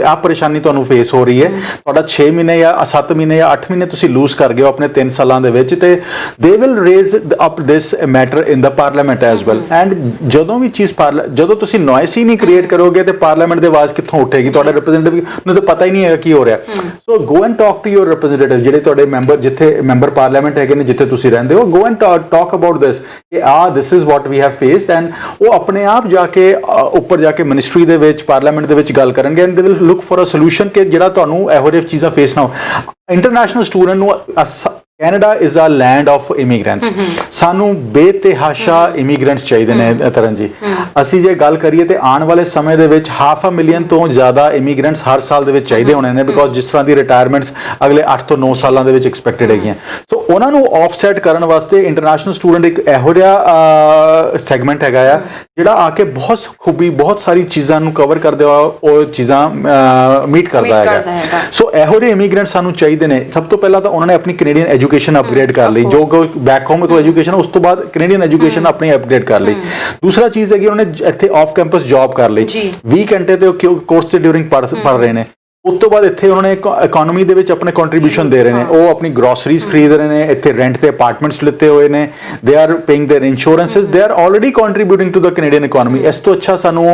ਆਹ ਪਰੇਸ਼ਾਨੀ ਤੁਹਾਨੂੰ ਫੇਸ ਹੋ ਰਹੀ ਹੈ, ਤੁਹਾਡਾ 6 ਮਹੀਨੇ ਜਾਂ 7 ਮਹੀਨੇ ਜਾਂ 8 ਮਹੀਨੇ ਤੁਸੀਂ ਲੂਜ਼ ਕਰ ਗਏ ਹੋ ਆਪਣੇ 3 ਸਾਲਾਂ ਦੇ ਵਿੱਚ, ਤੇ they will raise up this matter in the parliament as well. And ਜਦੋਂ ਵੀ ਚੀਜ਼ ਜਦੋਂ ਤੁਸੀਂ ਨॉइस ਹੀ ਨਹੀਂ ਕ੍ਰੀਏਟ ਕਰੋਗੇ ਤੇ ਪਾਰਲੀਮੈਂਟ ਦੀ ਆਵਾਜ਼ ਕਿੱਥੋਂ ਉੱਠੇਗੀ? ਤੁਹਾਡਾ ਰਿਪਰੈਜ਼ੈਂਟੇਟਿਵ ਨੂੰ ਤਾਂ ਪਤਾ ਹੀ ਨਹੀਂ ਹੈਗਾ ਕੀ ਹੋ ਰਿਹਾ। So go and talk to your representative, ਜਿਹੜੇ ਤੁਹਾਡੇ ਮੈਂਬਰ, ਜਿੱਥੇ ਮੈਂਬਰ ਪਾਰਲੀਮੈਂਟ ਹੈਗੇ ਨੇ, ਜਿੱਥੇ ਤੁਸੀਂ ਰਹਿੰਦੇ ਹੋ, go and talk about this ਕਿ this is what we have faced, and ਉਹ ਆਪਣੇ ਆਪ ਜਾ ਕੇ ਉੱਪਰ ਜਾ ਕੇ ਮਿਨਿਸਟਰੀ ਦੇ ਵਿੱਚ, ਪਾਰਲੀਮੈਂਟ ਦੇ ਵਿੱਚ ਗੱਲ ਕਰਨਗੇ, and they will look for a solution ਕਿ ਜਿਹੜਾ ਤੁਹਾਨੂੰ ਇਹੋ ਜਿਹੀ ਚੀਜ਼ਾਂ ਫੇਸ ਨਾ ਹੋ। ਇੰਟਰਨੈਸ਼ਨਲ ਸਟੂਡੈਂਟ ਨੂੰ Canada is a land of immigrants, ਸਾਨੂੰ ਬੇਤਹਾਸ਼ਾ ਇਮੀਗ੍ਰੈਂਟਸ ਚਾਹੀਦੇ ਨੇ ਤਰਨ ਜੀ। ਅਸੀਂ ਜੇ ਗੱਲ ਕਰੀਏ ਤੇ ਆਉਣ ਵਾਲੇ ਸਮੇਂ ਦੇ ਵਿੱਚ 500,000 ਤੋਂ ਜ਼ਿਆਦਾ ਇਮੀਗ੍ਰੈਂਟਸ ਹਰ ਸਾਲ ਦੇ ਵਿੱਚ ਚਾਹੀਦੇ ਹੋਣੇ ਨੇ, ਬਿਕੋਜ਼ ਜਿਸ ਤਰ੍ਹਾਂ ਦੀ ਰਿਟਾਇਰਮੈਂਟਸ ਅਗਲੇ 8 ਤੋਂ 9 ਸਾਲਾਂ ਦੇ ਵਿੱਚ ਐਕਸਪੈਕਟਡ ਹੈਗੀਆਂ। ਸੋ ਉਹਨਾਂ ਨੂੰ ਆਫਸੈਟ ਕਰਨ ਵਾਸਤੇ ਇੰਟਰਨੈਸ਼ਨਲ ਸਟੂਡੈਂਟ ਇੱਕ ਇਹੋ ਜਿਹਾ ਸੈਗਮੈਂਟ ਹੈਗਾ ਆ ਜਿਹੜਾ ਆ ਕੇ ਬਹੁਤ ਖੂਬੀ, ਬਹੁਤ ਸਾਰੀ ਚੀਜ਼ਾਂ ਨੂੰ ਕਵਰ ਕਰਦੇ ਆ, ਉਹ ਚੀਜ਼ਾਂ ਮੀਟ ਕਰਦਾ ਹੈਗਾ। ਸੋ ਇਹੋ ਜਿਹੇ ਇਮੀਗ੍ਰੈਂਟ ਸਾਨੂੰ ਚਾਹੀਦੇ ਨੇ। ਸਭ ਤੋਂ ਪਹਿਲਾਂ ਤਾਂ ਉਹਨਾਂ ਨੇ ਆਪਣੀ ਕੈਨੇਡੀਅਨ ਐਜੂਕੇਸ਼ਨ ਅਪਗ੍ਰੇਡ ਕਰ ਲਈ, ਜੋ ਬੈਕ ਹੋਮ ਤੋਂ ਐਜੂਕੇਸ਼ਨ, ਉਸ ਤੋਂ ਬਾਅਦ ਕੈਨੇਡੀਅਨ ਐਜੂਕੇਸ਼ਨ ਆਪਣੀ ਅਪਗ੍ਰੇਡ ਕਰ ਲਈ। ਦੂਸਰਾ ਚੀਜ਼ ਹੈ ਕਿ ਉਹਨੇ ਇੱਥੇ ਆਫ ਕੈਂਪਸ ਜੌਬ ਕਰ ਲਈ, 20 ਘੰਟੇ ਤੇ ਕੋਰਸ ਦੇ ਡਿਊਰਿੰਗ ਪੜ੍ਹ ਰਹੇ ਨੇ। ਉਸ ਤੋਂ ਬਾਅਦ ਇੱਥੇ ਉਹਨਾਂ ਨੇ ਇਕਨੋਮੀ ਦੇ ਵਿੱਚ ਆਪਣੇ ਕੰਟਰੀਬਿਊਸ਼ਨ ਦੇ ਰਹੇ ਨੇ, ਉਹ ਆਪਣੀ ਗਰੋਸਰੀਜ਼ ਖਰੀਦ ਰਹੇ ਨੇ, ਇੱਥੇ ਰੈਂਟ ਤੇ ਅਪਾਰਟਮੈਂਟਸ ਲਿੱਤੇ ਹੋਏ ਨੇ, they are paying their insurances, they are already contributing to the Canadian economy. ਇਸ ਤੋਂ ਅੱਛਾ ਸਾਨੂੰ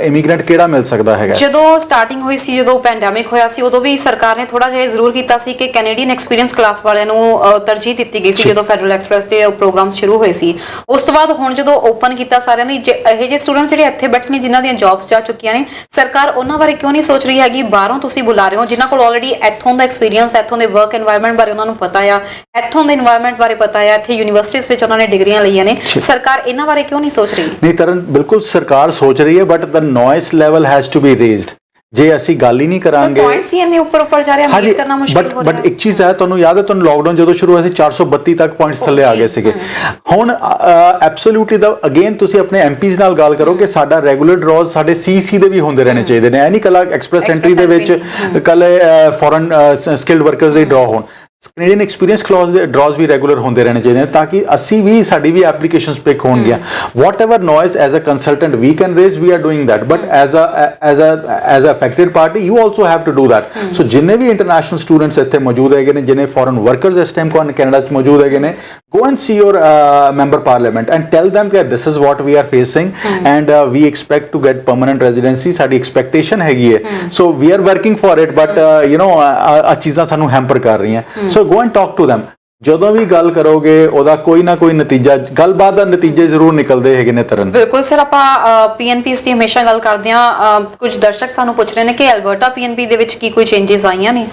ਇਮੀਗ੍ਰੈਂਟ ਕਿਹੜਾ ਮਿਲ ਸਕਦਾ ਹੈਗਾ? ਜਦੋਂ ਸਟਾਰਟਿੰਗ ਹੋਈ ਸੀ, ਜਦੋਂ ਪੈਂਡੈਮਿਕ ਹੋਇਆ ਸੀ, ਉਦੋਂ ਵੀ ਸਰਕਾਰ ਨੇ ਥੋੜਾ ਜਿਹਾ ਜ਼ਰੂਰ ਕੀਤਾ ਸੀ ਕਿ ਕੈਨੇਡੀਅਨ ਐਕਸਪੀਰੀਅੰਸ ਕਲਾਸ ਵਾਲਿਆਂ ਨੂੰ ਤਰਜੀਹ ਦਿੱਤੀ ਗਈ ਸੀ ਜਦੋਂ ਫੈਡਰਲ ਐਕਸਪ੍ਰੈਸ ਤੇ ਪ੍ਰੋਗਰਾਮ ਸ਼ੁਰੂ ਹੋਏ ਸੀ। ਉਸ ਤੋਂ ਬਾਅਦ ਹੁਣ ਜਦੋਂ ਓਪਨ ਕੀਤਾ ਸਾਰਿਆਂ ਨੇ, ਇਹ ਜਿਹੇ ਸਟੂਡੈਂਟਸ ਜਿਹੜੇ ਇੱਥੇ ਬੈਠੇ ਨੇ, ਜਿਨ੍ਹਾਂ ਦੀਆਂ ਜੌਬਸ ਜਾ ਚੁੱਕੀਆਂ ਨੇ, ਸਰਕਾਰ ਉਹਨਾਂ ਬਾਰੇ ਕਿਉਂ ਨਹੀਂ ਸੋਚ ਰਹੀ ਹੈਗੀ? ਬਾਹਰੋਂ ਤੁਸੀਂ ਬੁਲਾ ਰਹੇ ਹੋ ਜਿਨ੍ਹਾਂ ਆਲਰੇਡੀ ਇੱਥੋਂ ਦਾ ਐਕਸਪੀਰੀਅੰਸ, ਇੱਥੋਂ ਦੇ ਵਰਕ এনवायरमेंट ਬਾਰੇ ਉਹਨਾਂ ਨੂੰ ਪਤਾ ਆ, ਇੱਥੋਂ ਦੇ এনवायरमेंट ਬਾਰੇ ਪਤਾ ਆ, ਇੱਥੇ ਯੂਨੀਵਰਸਿਟੀਆਂ ਵਿੱਚ ਉਹਨਾਂ ਨੇ ਡਿਗਰੀਆਂ ਲਈਆਂ ਨੇ, ਸਰਕਾਰ ਇਹਨਾਂ ਬਾਰੇ ਕਿਉਂ ਨਹੀਂ ਸੋਚ ਰਹੀ? ਨਹੀਂ ਤਰਨ, ਬਿਲਕੁਲ ਸਰਕਾਰ ਸੋਚ ਰਹੀ ਹੈ, but the noise level has to be raised. ਜੇ ਅਸੀਂ ਗੱਲ ਹੀ ਨਹੀਂ ਕਰਾਂਗੇ, ਪੁਆਇੰਟਸ ਹੀ ਇੰਨੇ ਉੱਪਰ ਜਾ ਰਿਹਾ, ਮੀਟ ਕਰਨਾ ਮੁਸ਼ਕਿਲ ਹੋ ਰਿਹਾ। ਬਟ ਇੱਕ ਚੀਜ਼ ਹੈ, ਤੁਹਾਨੂੰ ਯਾਦ ਹੈ, ਤੁਹਾਨੂੰ ਲਾਕਡਾਊਨ ਜਦੋਂ ਸ਼ੁਰੂ ਹੋਇਆ ਸੀ 432 ਤੱਕ ਪੁਆਇੰਟਸ ਥੱਲੇ ਆ ਗਏ ਸੀਗੇ। ਹੁਣ ਐਬਸੋਲੂਟਲੀ ਦਾ ਅਗੇਨ ਤੁਸੀਂ ਆਪਣੇ ਐਮਪੀਜ਼ ਨਾਲ ਗੱਲ ਕਰੋ ਕਿ ਸਾਡਾ ਰੈਗੂਲਰ ਡਰਾਜ਼ ਸਾਡੇ ਸੀਸੀ ਦੇ ਵੀ ਹੁੰਦੇ ਰਹਿਣੇ ਚਾਹੀਦੇ ਨੇ। ਇਹ ਨਹੀਂ ਕੱਲਾ ਐਕਸਪ੍ਰੈਸ ਐਂਟਰੀ ਦੇ ਵਿੱਚ ਕੱਲ ਫੋਰਨ ਸਕਿਲਡ ਵਰਕਰਸ ਦੇ ਡਰਾ ਹੋਣ, ਕੈਨੇਡੀਅਨ ਐਕਸਪੀਰੀਅੰਸ ਕਲਾਸ ਦੇ ਡਰਾਜ਼ ਵੀ ਰੈਗੂਲਰ ਹੁੰਦੇ ਰਹਿਣੇ ਚਾਹੀਦੇ ਨੇ, ਤਾਂ ਕਿ ਅਸੀਂ ਵੀ, ਸਾਡੀ ਵੀ ਐਪਲੀਕੇਸ਼ਨਸ ਪਿਕ ਹੋਣਗੀਆਂ। Whatever noise as a consultant we can raise, we are doing that, but as a affected party you also have to do that. So ਜਿੰਨੇ ਵੀ ਇੰਟਰਨੈਸ਼ਨਲ ਸਟੂਡੈਂਟਸ ਇੱਥੇ ਮੌਜੂਦ ਹੈਗੇ ਨੇ, ਜਿੰਨੇ ਫੋਰਨ ਵਰਕਰਸ ਇਸ time Canada 'ਚ ਮੌਜੂਦ ਹੈਗੇ ਨੇ, go and see your member parliament and tell them that this is what we are facing and we expect to get permanent residency, ਸਾਡੀ expectation ਹੈਗੀ ਹੈ, so we are working for it, but you know ਆ ਚੀਜ਼ਾਂ ਸਾਨੂੰ hamper ਕਰ ਰਹੀਆਂ। so go and talk to them। ਜਦੋਂ ਵੀ ਗੱਲ ਕਰੋਗੇ ਉਹਦਾ ਕੋਈ ਨਾ ਕੋਈ ਨਤੀਜਾ, ਗੱਲਬਾਤ ਦਾ ਨਤੀਜੇ ਜ਼ਰੂਰ ਨਿਕਲਦੇ ਹੈਗੇ ਨੇ ਤਰਨ। ਬਿਲਕੁਲ ਸਰ, ਆਪਾਂ ਪੀਐਨਪੀਸ ਦੀ ਹਮੇਸ਼ਾ ਗੱਲ ਕਰਦੇ ਹਾਂ। ਕੁਝ ਦਰਸ਼ਕ ਸਾਨੂੰ ਪੁੱਛ ਰਹੇ ਨੇ ਕਿ ਅਲਬਰਟਾ ਪੀਐਨਪੀ ਦੇ ਵਿੱਚ ਕੀ ਕੋਈ ਚੇਂਜਸ ਆਈਆਂ ਨੇ?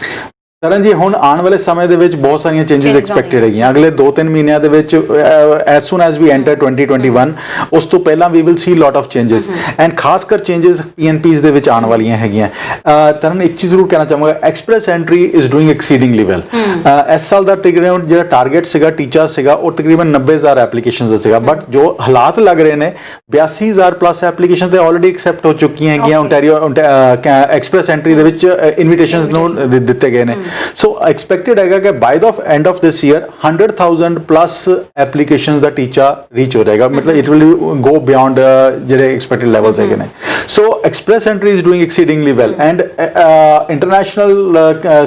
ਤਰਨ ਜੀ, ਹੁਣ ਆਉਣ ਵਾਲੇ ਸਮੇਂ ਦੇ ਵਿੱਚ ਬਹੁਤ ਸਾਰੀਆਂ ਚੇਂਜਸ ਐਕਸਪੈਕਟਡ ਹੈਗੀਆਂ ਅਗਲੇ 2-3 ਮਹੀਨਿਆਂ ਦੇ ਵਿੱਚ। As soon as we enter 2021, ਉਸ ਤੋਂ ਪਹਿਲਾਂ we will see lot of changes, and ਖਾਸ ਕਰ ਚੇਂਜਸ ਪੀਐਨਪੀਸ ਦੇ ਵਿੱਚ ਆਉਣ ਵਾਲੀਆਂ ਹੈਗੀਆਂ। ਤਰਨ, ਇੱਕ ਚੀਜ਼ ਜ਼ਰੂਰ ਕਹਿਣਾ ਚਾਹਾਂਗਾ, Express Entry is doing exceedingly well. ਇਸ ਸਾਲ ਦਾ ਜਿਹੜਾ ਟਾਰਗੇਟ ਸੀਗਾ, ਟੀਚਾ ਸੀਗਾ, ਉਹ ਤਕਰੀਬਨ 90,000 ਐਪਲੀਕੇਸ਼ਨਸ ਦਾ ਸੀਗਾ, ਬਟ ਜੋ ਹਾਲਾਤ ਲੱਗ ਰਹੇ ਨੇ 82,000 ਪਲੱਸ ਐਪਲੀਕੇਸ਼ਨ ਤੇ ਆਲਰੇਡੀ ਐਕਸੈਪਟ ਹੋ ਚੁੱਕੀਆਂ ਹੈਗੀਆਂ। ਓਨਟਾਰੀਓ ਐਕਸਪ੍ਰੈਸ ਐਂਟਰੀ ਦੇ ਵਿੱਚ ਇਨਵੀਟੇਸ਼ਨਸ ਨੂੰ ਦਿੱਤੇ ਗਏ ਨੇ। ਸੋ ਐਕਸਪੈਕਟਡ ਹੈਗਾ ਕਿ by the end of this year 100,000 plus applications ਦਾ ਟੀਚਾ ਰੀਚ ਹੋ ਜਾਏਗਾ, ਮਤਲਬ ਇਟ ਵਿਲ ਗੋ ਬਿਯੋਂਡ ਜਿਹੜੇ ਐਕਸਪੈਕਟਡ ਲੈਵਲਸ ਹੈਗੇ ਨੇ। So Express Entry is doing exceedingly well, and international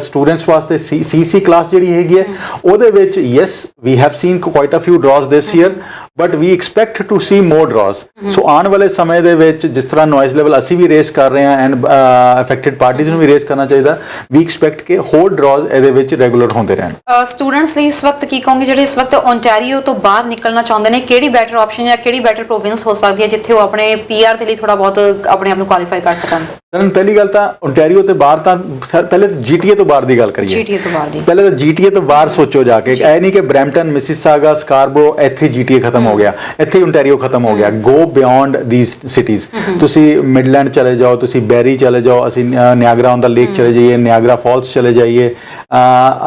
students ਵਾਸਤੇ ਸੀਸੀ ਕਲਾਸ ਜਿਹੜੀ ਹੈਗੀ ਹੈ ਉਹਦੇ ਵਿੱਚ yes we have seen quite a few draws this year, but we expect to see more draws. So ਆਉਣ ਵਾਲੇ ਸਮੇਂ ਦੇ ਵਿੱਚ ਜਿਸ ਤਰ੍ਹਾਂ ਨॉइस ਲੈਵਲ ਅਸੀਂ ਵੀ ਰੇਸ ਕਰ ਰਹੇ ਹਾਂ ਐਂਡ ਅਫੈਕਟਡ ਪਾਰਟੀਜ਼ ਨੂੰ ਵੀ ਰੇਸ ਕਰਨਾ ਚਾਹੀਦਾ, ਵੀ ਐਕਸਪੈਕਟ ਕਿ ਹੋਰ ਡਰਾਜ਼ ਇਹਦੇ ਵਿੱਚ ਰੈਗੂਲਰ ਹੁੰਦੇ ਰਹਿਣ। ਸਟੂਡੈਂਟਸ ਲਈ ਇਸ ਵਕਤ ਕੀ ਕਹੋਗੇ ਜਿਹੜੇ ਇਸ ਵਕਤ ਓਨਟਾਰੀਓ ਤੋਂ ਬਾਹਰ ਨਿਕਲਣਾ ਚਾਹੁੰਦੇ ਨੇ? ਕਿਹੜੀ ਬੈਟਰ ਆਪਸ਼ਨ ਜਾਂ ਕਿਹੜੀ ਬੈਟਰ ਪ੍ਰੋਵਿੰਸ ਹੋ ਸਕਦੀ ਹੈ ਜਿੱਥੇ ਉਹ ਆਪਣੇ ਪੀਆਰ ਦੇ ਲਈ ਥੋੜਾ ਬਹੁਤ ਆਪਣੇ ਆਪ ਨੂੰ ਕੁਆਲੀਫਾਈ ਕਰ ਸਕਣ? ਕਰਨ, ਪਹਿਲੀ ਗੱਲ ਤਾਂ ਓਨਟਾਰੀਓ ਤੇ ਬਾਹਰ ਤਾਂ ਪਹਿਲੇ ਜੀਟੀਏ ਤੋਂ ਬਾਹਰ ਦੀ ਗੱਲ ਕਰੀਏ। ਜੀਟੀਏ ਤੋਂ ਬਾਹਰ ਦੀ, ਪਹਿਲੇ ਤਾਂ ਜੀਟੀਏ ਤੋਂ ਬਾਹਰ ਸੋਚੋ ਜਾ ਕੇ, ਇਹ ਨਹੀਂ ਕਿ ਬਰੈਂਪਟਨ, ਮਿਸਿਸਾਗਾ, ਸਕਾਰਬਰੋ ਇੱਥੇ ਜੀਟੀਏ ਖਤਮ ਹੋ ਗਿਆ, ਇੱਥੇ ਓਨਟਾਰੀਓ ਖਤਮ ਹੋ ਗਿਆ। ਗੋ ਬਿਯੋਂਡ ਥੀਸ ਸਿਟੀਜ਼, ਤੁਸੀਂ ਮਿਡਲੈਂਡ ਚਲੇ ਜਾਓ, ਤੁਸੀਂ ਬੈਰੀ ਚਲੇ ਜਾਓ, ਅਸੀਂ ਨਿਆਗਰਾ ਔਨ ਦਾ ਲੇਕ ਚਲੇ ਜਾਈਏ, ਨਿਆਗਰਾ ਫਾਲਸ ਚਲੇ ਜਾਈਏ,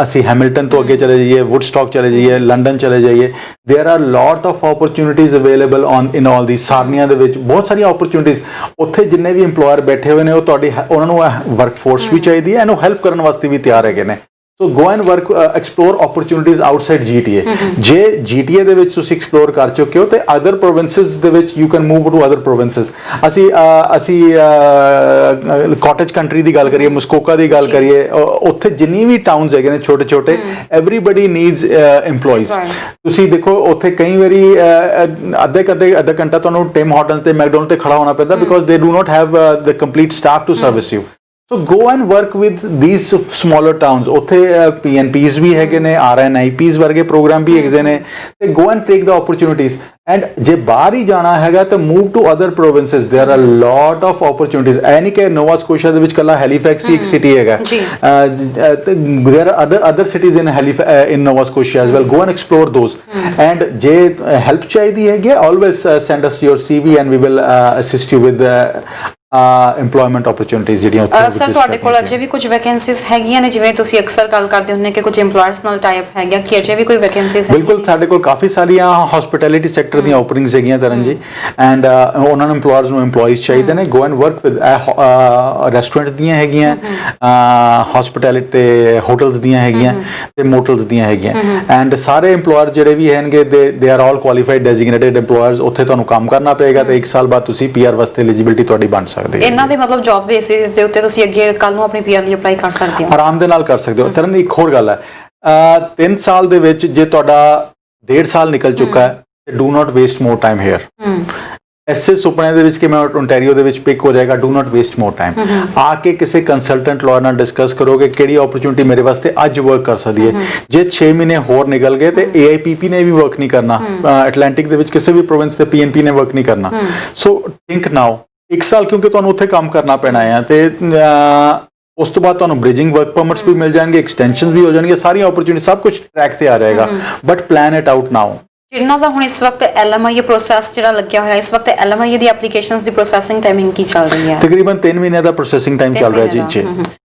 ਅਸੀਂ ਹੈਮਿਲਟਨ ਤੋਂ ਅੱਗੇ ਚਲੇ ਜਾਈਏ, ਵੁੱਡਸਟੌਕ ਚਲੇ ਜਾਈਏ, ਲੰਡਨ ਚਲੇ ਜਾਈਏ। There are lot of opportunities available on in all the Sarnia ਦੇ ਵਿੱਚ ਬਹੁਤ ਸਾਰੀਆਂ अपॉर्चुनिटीज़। ਉੱਥੇ ਜਿੰਨੇ ਵੀ EMPLOYER ਬੈਠੇ ਹੋਏ ਨੇ ਉਹ ਤੁਹਾਡੀ ਉਹਨਾਂ ਨੂੰ ਵਰਕਫੋਰਸ ਵੀ ਚਾਹੀਦੀ ਹੈ, ਇਹਨੂੰ ਹੈਲਪ ਕਰਨ ਵਾਸਤੇ ਵੀ ਤਿਆਰ ਹੈਗੇ ਨੇ। So go and work explore opportunities outside GTA। ਜੇ GTA ਦੇ ਵਿੱਚ ਤੁਸੀਂ ਐਕਸਪਲੋਰ ਕਰ ਚੁੱਕੇ ਹੋ ਤੇ ਅਦਰ ਪ੍ਰੋਵਿੰਸਸ ਦੇ ਵਿੱਚ you can move to other provinces. ਅਸੀਂ ਕਾਟੇਜ ਕੰਟਰੀ ਦੀ ਗੱਲ ਕਰੀਏ, ਮੁਸਕੋਕਾ ਦੀ ਗੱਲ ਕਰੀਏ, ਉੱਥੇ ਜਿੰਨੀ ਵੀ ਟਾਊਨਸ ਹੈਗੇ ਨੇ ਛੋਟੇ ਛੋਟੇ, ਐਵਰੀਬਡੀ ਨੀਡਸ EMPLOYEES। ਤੁਸੀਂ ਦੇਖੋ ਉੱਥੇ ਕਈ ਵਾਰੀ ਅੱਧਾ ਘੰਟਾ ਤੁਹਾਨੂੰ ਟਿਮ ਹਾਰਟਨਸ ਤੇ ਮੈਕਡੋਨਲਡ ਤੇ ਖੜਾ ਹੋਣਾ ਪੈਂਦਾ because they do not have the complete staff to service you. So go and work with these smaller towns। ਉੱਥੇ PNPs ਵੀ ਹੈਗੇ ਨੇ, RNIPs ਵਰਗੇ ਪ੍ਰੋਗਰਾਮ ਵੀ ਹੈਗੇ ਨੇ, ਤੇ go and take the opportunities। and ਜੇ ਬਾਹਰ ਹੀ ਜਾਣਾ ਹੈਗਾ ਤਾਂ move to other provinces। there are a lot of opportunities। ਐ ਨਹੀਂ ਕਿ ਨੋਵਾ ਸਕੋਸ਼ੀਆ ਦੇ ਵਿੱਚ ਕੱਲਾ ਹੈਲੀਫੈਕਸ ਹੀ ਇੱਕ ਸਿਟੀ ਹੈਗਾ, there are other cities in Nova Scotia as well। go and explore those। and ਜੇ help ਚਾਹੀਦੀ ਹੈਗੀ, always send us your CV and we will assist you with the employment opportunities ਜਿਹੜੀਆਂ ਉੱਥੇ sir ਤੁਹਾਡੇ ਕੋਲ ਅਜੇ ਵੀ ਕੁਝ vacancies ਹੈਗੀਆਂ ਨੇ, ਜਿਵੇਂ ਤੁਸੀਂ ਅਕਸਰ ਗੱਲ ਕਰਦੇ ਹੁੰਦੇ ਕਿ ਕੁਝ EMPLOYERS ਨਾਲ ਟਾਈਪ ਹੈਗਾ, ਕਿ ਅਜੇ ਵੀ ਕੋਈ ਵੈਕੈਂਸੀਜ਼ ਹੈ? ਬਿਲਕੁਲ, ਸਾਡੇ ਕੋਲ ਕਾਫੀ ਸਾਰੀਆਂ ਹਸਪਿਟੈਲਿਟੀ ਸੈਕਟਰ ਦੀਆਂ ਓਪਨਿੰਗਸ ਹੈਗੀਆਂ ਤਰਨ ਜੀ। ਐਂਡ ਉਹਨਾਂ ਨੂੰ EMPLOYERS ਨੂੰ EMPLOYEES ਚਾਹੀਦੇ ਨੇ। ਗੋ ਐਂਡ ਵਰਕ ਵਿਦ ਰੈਸਟੋਰੈਂਟਸ ਦੀਆਂ ਹੈਗੀਆਂ, ਹਸਪਿਟੈਲਿਟੀ ਤੇ ਹੋਟਲਸ ਦੀਆਂ ਹੈਗੀਆਂ ਤੇ ਮੋਟਲਸ ਦੀਆਂ ਹੈਗੀਆਂ। ਐਂਡ ਸਾਰੇ EMPLOYER ਜਿਹੜੇ ਵੀ ਹੈਣਗੇ they are all qualified designated EMPLOYERS। ਉੱਥੇ ਤੁਹਾਨੂੰ ਕੰਮ ਕਰਨਾ ਪਏਗਾ ਤੇ 1 ਸਾਲ ਬਾਅਦ ਤੁਸੀਂ PR ਵਾਸਤੇ ਐਲੀਜੀਬਿਲਟੀ ਤੁਹਾਡੀ ਬਣ ਸਕਦੀ। ਇਹਨਾਂ ਦੇ ਮਤਲਬ ਜੌਬ ਬੇਸਿਸ ਦੇ ਉੱਤੇ ਤੁਸੀਂ ਅੱਗੇ ਕੱਲ ਨੂੰ ਆਪਣੀ PR ਲਈ ਅਪਲਾਈ ਕਰ ਸਕਦੇ ਹੋ? ਆਰਾਮ ਦੇ ਨਾਲ ਕਰ ਸਕਦੇ ਹੋ। ਤਰਨ ਇੱਕ ਹੋਰ ਗੱਲ ਹੈ, 3 ਸਾਲ ਦੇ ਵਿੱਚ ਜੇ ਤੁਹਾਡਾ 1.5 ਸਾਲ ਨਿਕਲ ਚੁੱਕਾ ਹੈ, do not waste more time here. ਐਸੇ ਸੁਪਨੇ ਦੇ ਵਿੱਚ ਕਿ ਮੈਂ ਓਨਟਾਰੀਓ ਦੇ ਵਿੱਚ ਪਿਕ ਹੋ ਜਾਏਗਾ, do not waste more time. ਆ ਕੇ ਕਿਸੇ ਕੰਸਲਟੈਂਟ ਲਾਇਰ ਨਾਲ ਡਿਸਕਸ ਕਰੋ ਕਿ ਕਿਹੜੀ ਓਪਰਚੁਨਿਟੀ ਮੇਰੇ ਵਾਸਤੇ ਅੱਜ ਵਰਕ ਕਰ ਸਕਦੀ ਹੈ। ਜੇ 6 ਮਹੀਨੇ ਹੋਰ ਨਿਕਲ ਗਏ ਤੇ AIPP ਨੇ ਵੀ ਵਰਕ ਨਹੀਂ ਕਰਨਾ, ਐਟਲਾਂਟਿਕ ਦੇ ਵਿੱਚ ਕਿਸੇ ਵੀ ਪ੍ਰੋਵਿੰਸ ਤੇ PNP ਨੇ ਵਰਕ ਨਹੀਂ ਕਰਨਾ। ਸੋ ਥਿੰਕ ਨਾਓ। 1 ਸਾਲ ਕਿਉਂਕਿ ਤੁਹਾਨੂੰ ਉੱਥੇ ਕੰਮ ਕਰਨਾ ਪੈਣਾ ਹੈ, ਤੇ ਉਸ ਤੋਂ ਬਾਅਦ ਤੁਹਾਨੂੰ ਬ੍ਰਿਜਿੰਗ ਵਰਕ ਪਰਮਿਟਸ ਵੀ ਮਿਲ ਜਾਣਗੇ, ਐਕਸਟੈਂਸ਼ਨਸ ਵੀ ਹੋ ਜਾਣਗੇ, ਸਾਰੀਆਂ ਓਪਰਚੁਨਿਟੀ ਸਭ ਕੁਝ ਟਰੈਕ ਤੇ ਆ ਜਾਏਗਾ। ਬਟ ਪਲਾਨ ਇਟ ਆਊਟ ਨਾਓ। ਜਿਨ੍ਹਾਂ ਦਾ ਹੁਣ ਇਸ ਵਕਤ LMIA ਪ੍ਰੋਸੈਸ ਜਿਹੜਾ ਲੱਗਿਆ ਹੋਇਆ, ਇਸ ਵਕਤ LMIA ਦੀ ਐਪਲੀਕੇਸ਼ਨਸ ਦੀ ਪ੍ਰੋਸੈਸਿੰਗ ਟਾਈਮਿੰਗ ਕੀ ਚੱਲ ਰਹੀ ਹੈ? ਤਕਰੀਬਨ 3 ਮਹੀਨੇ ਦਾ ਪ੍ਰੋਸੈਸਿੰਗ ਟਾਈਮ ਚੱਲ ਰਿਹਾ ਜੀ।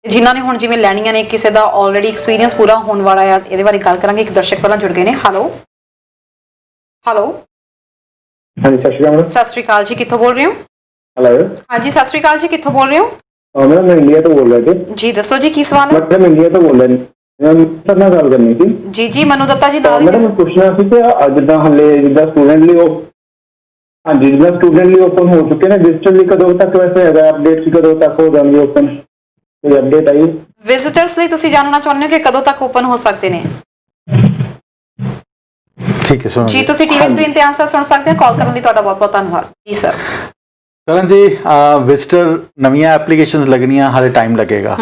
ਜਿਨ੍ਹਾਂ ਨੇ ਹੁਣ ਜਿਵੇਂ ਲੈਣੀਆਂ ਨੇ, ਕਿਸੇ ਦਾ ਆਲਰੇਡੀ ਐਕਸਪੀਰੀਅੰਸ ਪੂਰਾ ਹੋਣ ਵਾਲਾ ਹੈ, ਇਹਦੇ ਬਾਰੇ ਗੱਲ ਕਰਾਂਗੇ। ਇੱਕ ਦਰਸ਼ਕ ਪਹਿਲਾਂ ਜੁੜ ਗਏ ਨੇ। ਹੈਲੋ ਹਾਂਜੀ, ਸਤਿ ਸ਼੍ਰੀ ਅਕਾਲ ਜੀ, ਕਿੱਥੋਂ ਬੋਲ ਰਹੇ ਹੋ? ਹੈਲੋ ਹਾਂਜੀ, ਸਤਿ ਸ਼੍ਰੀ ਅਕਾਲ ਜੀ, ਕਿੱਥੋਂ ਬੋਲ ਰਹੇ ਹੋ? ਮੈਡਮ ਮੈਂ ਇੰਡੀਆ ਤੋਂ ਬੋਲ ਰਿਹਾ ਜੀ ਦੱਸੋ ਜੀ, ਕੀ ਸਵਾਲ ਹੈ? ਮੈਂ ਇੰਡੀਆ ਤੋਂ ਬੋਲ ਰਿਹਾ ਜੀ, ਸਰ ਨਾਲ ਗੱਲ ਕਰਨੀ ਸੀ। ਜੀ ਮਨੂ ਦੱਤਾ ਜੀ ਨਾਲ। ਮੈਡਮ ਪੁੱਛਣਾ ਸੀ ਕਿ ਜਿੱਦਾਂ ਹਲੇ ਜਿੱਦਾਂ ਸਟੂਡੈਂਟ ਲਈ ਹਾਂਜੀ ਜਿੱਦਾਂ ਸਟੂਡੈਂਟ ਲਈ ਓਪਨ ਹੋ ਚੁੱਕੇ ਨੇ, ਰਜਿਸਟਰ ਲਈ ਕਦੋਂ ਤੱਕ ਵੈਸੇ ਹੈਗਾ, ਅਪਡੇਟ ਕਦੋਂ ਤੱਕ ਹੋ ਜਾਣਗੇ ਓਪਨ? ਕੋਈ ਅਪਡੇਟ ਆਈ? ਵਿਜ਼ਿਟਰਸ ਲਈ ਤੁਸੀਂ ਜਾਣਨਾ ਚਾਹੁੰਦੇ ਹੋ ਕਿ ਕਦੋਂ ਤੱਕ ਓਪਨ ਹੋ ਸਕਦੇ ਨੇ? ਠੀਕ ਹੈ, ਸੁਣੋ ਜੀ, ਤੁਸੀਂ ਟੀਵੀ ਸਕਰੀਨ ਤੇ ਆਨਸਰ ਸੁਣ ਸਕਦੇ ਹੋ। ਕਾਲ ਕਰਨ ਲਈ ਤੁਹਾਡਾ ਬਹੁਤ ਬਹੁਤ ਧੰਨਵਾਦ ਜੀ ਸਰ। ਕਰਨ ਜੀ, ਵਿਜ਼ਟਰ ਨਵੀਆਂ ਐਪਲੀਕੇਸ਼ਨਸ ਲੱਗਣੀਆਂ ਹਾਲੇ ਟਾਈਮ ਲੱਗੇਗਾ।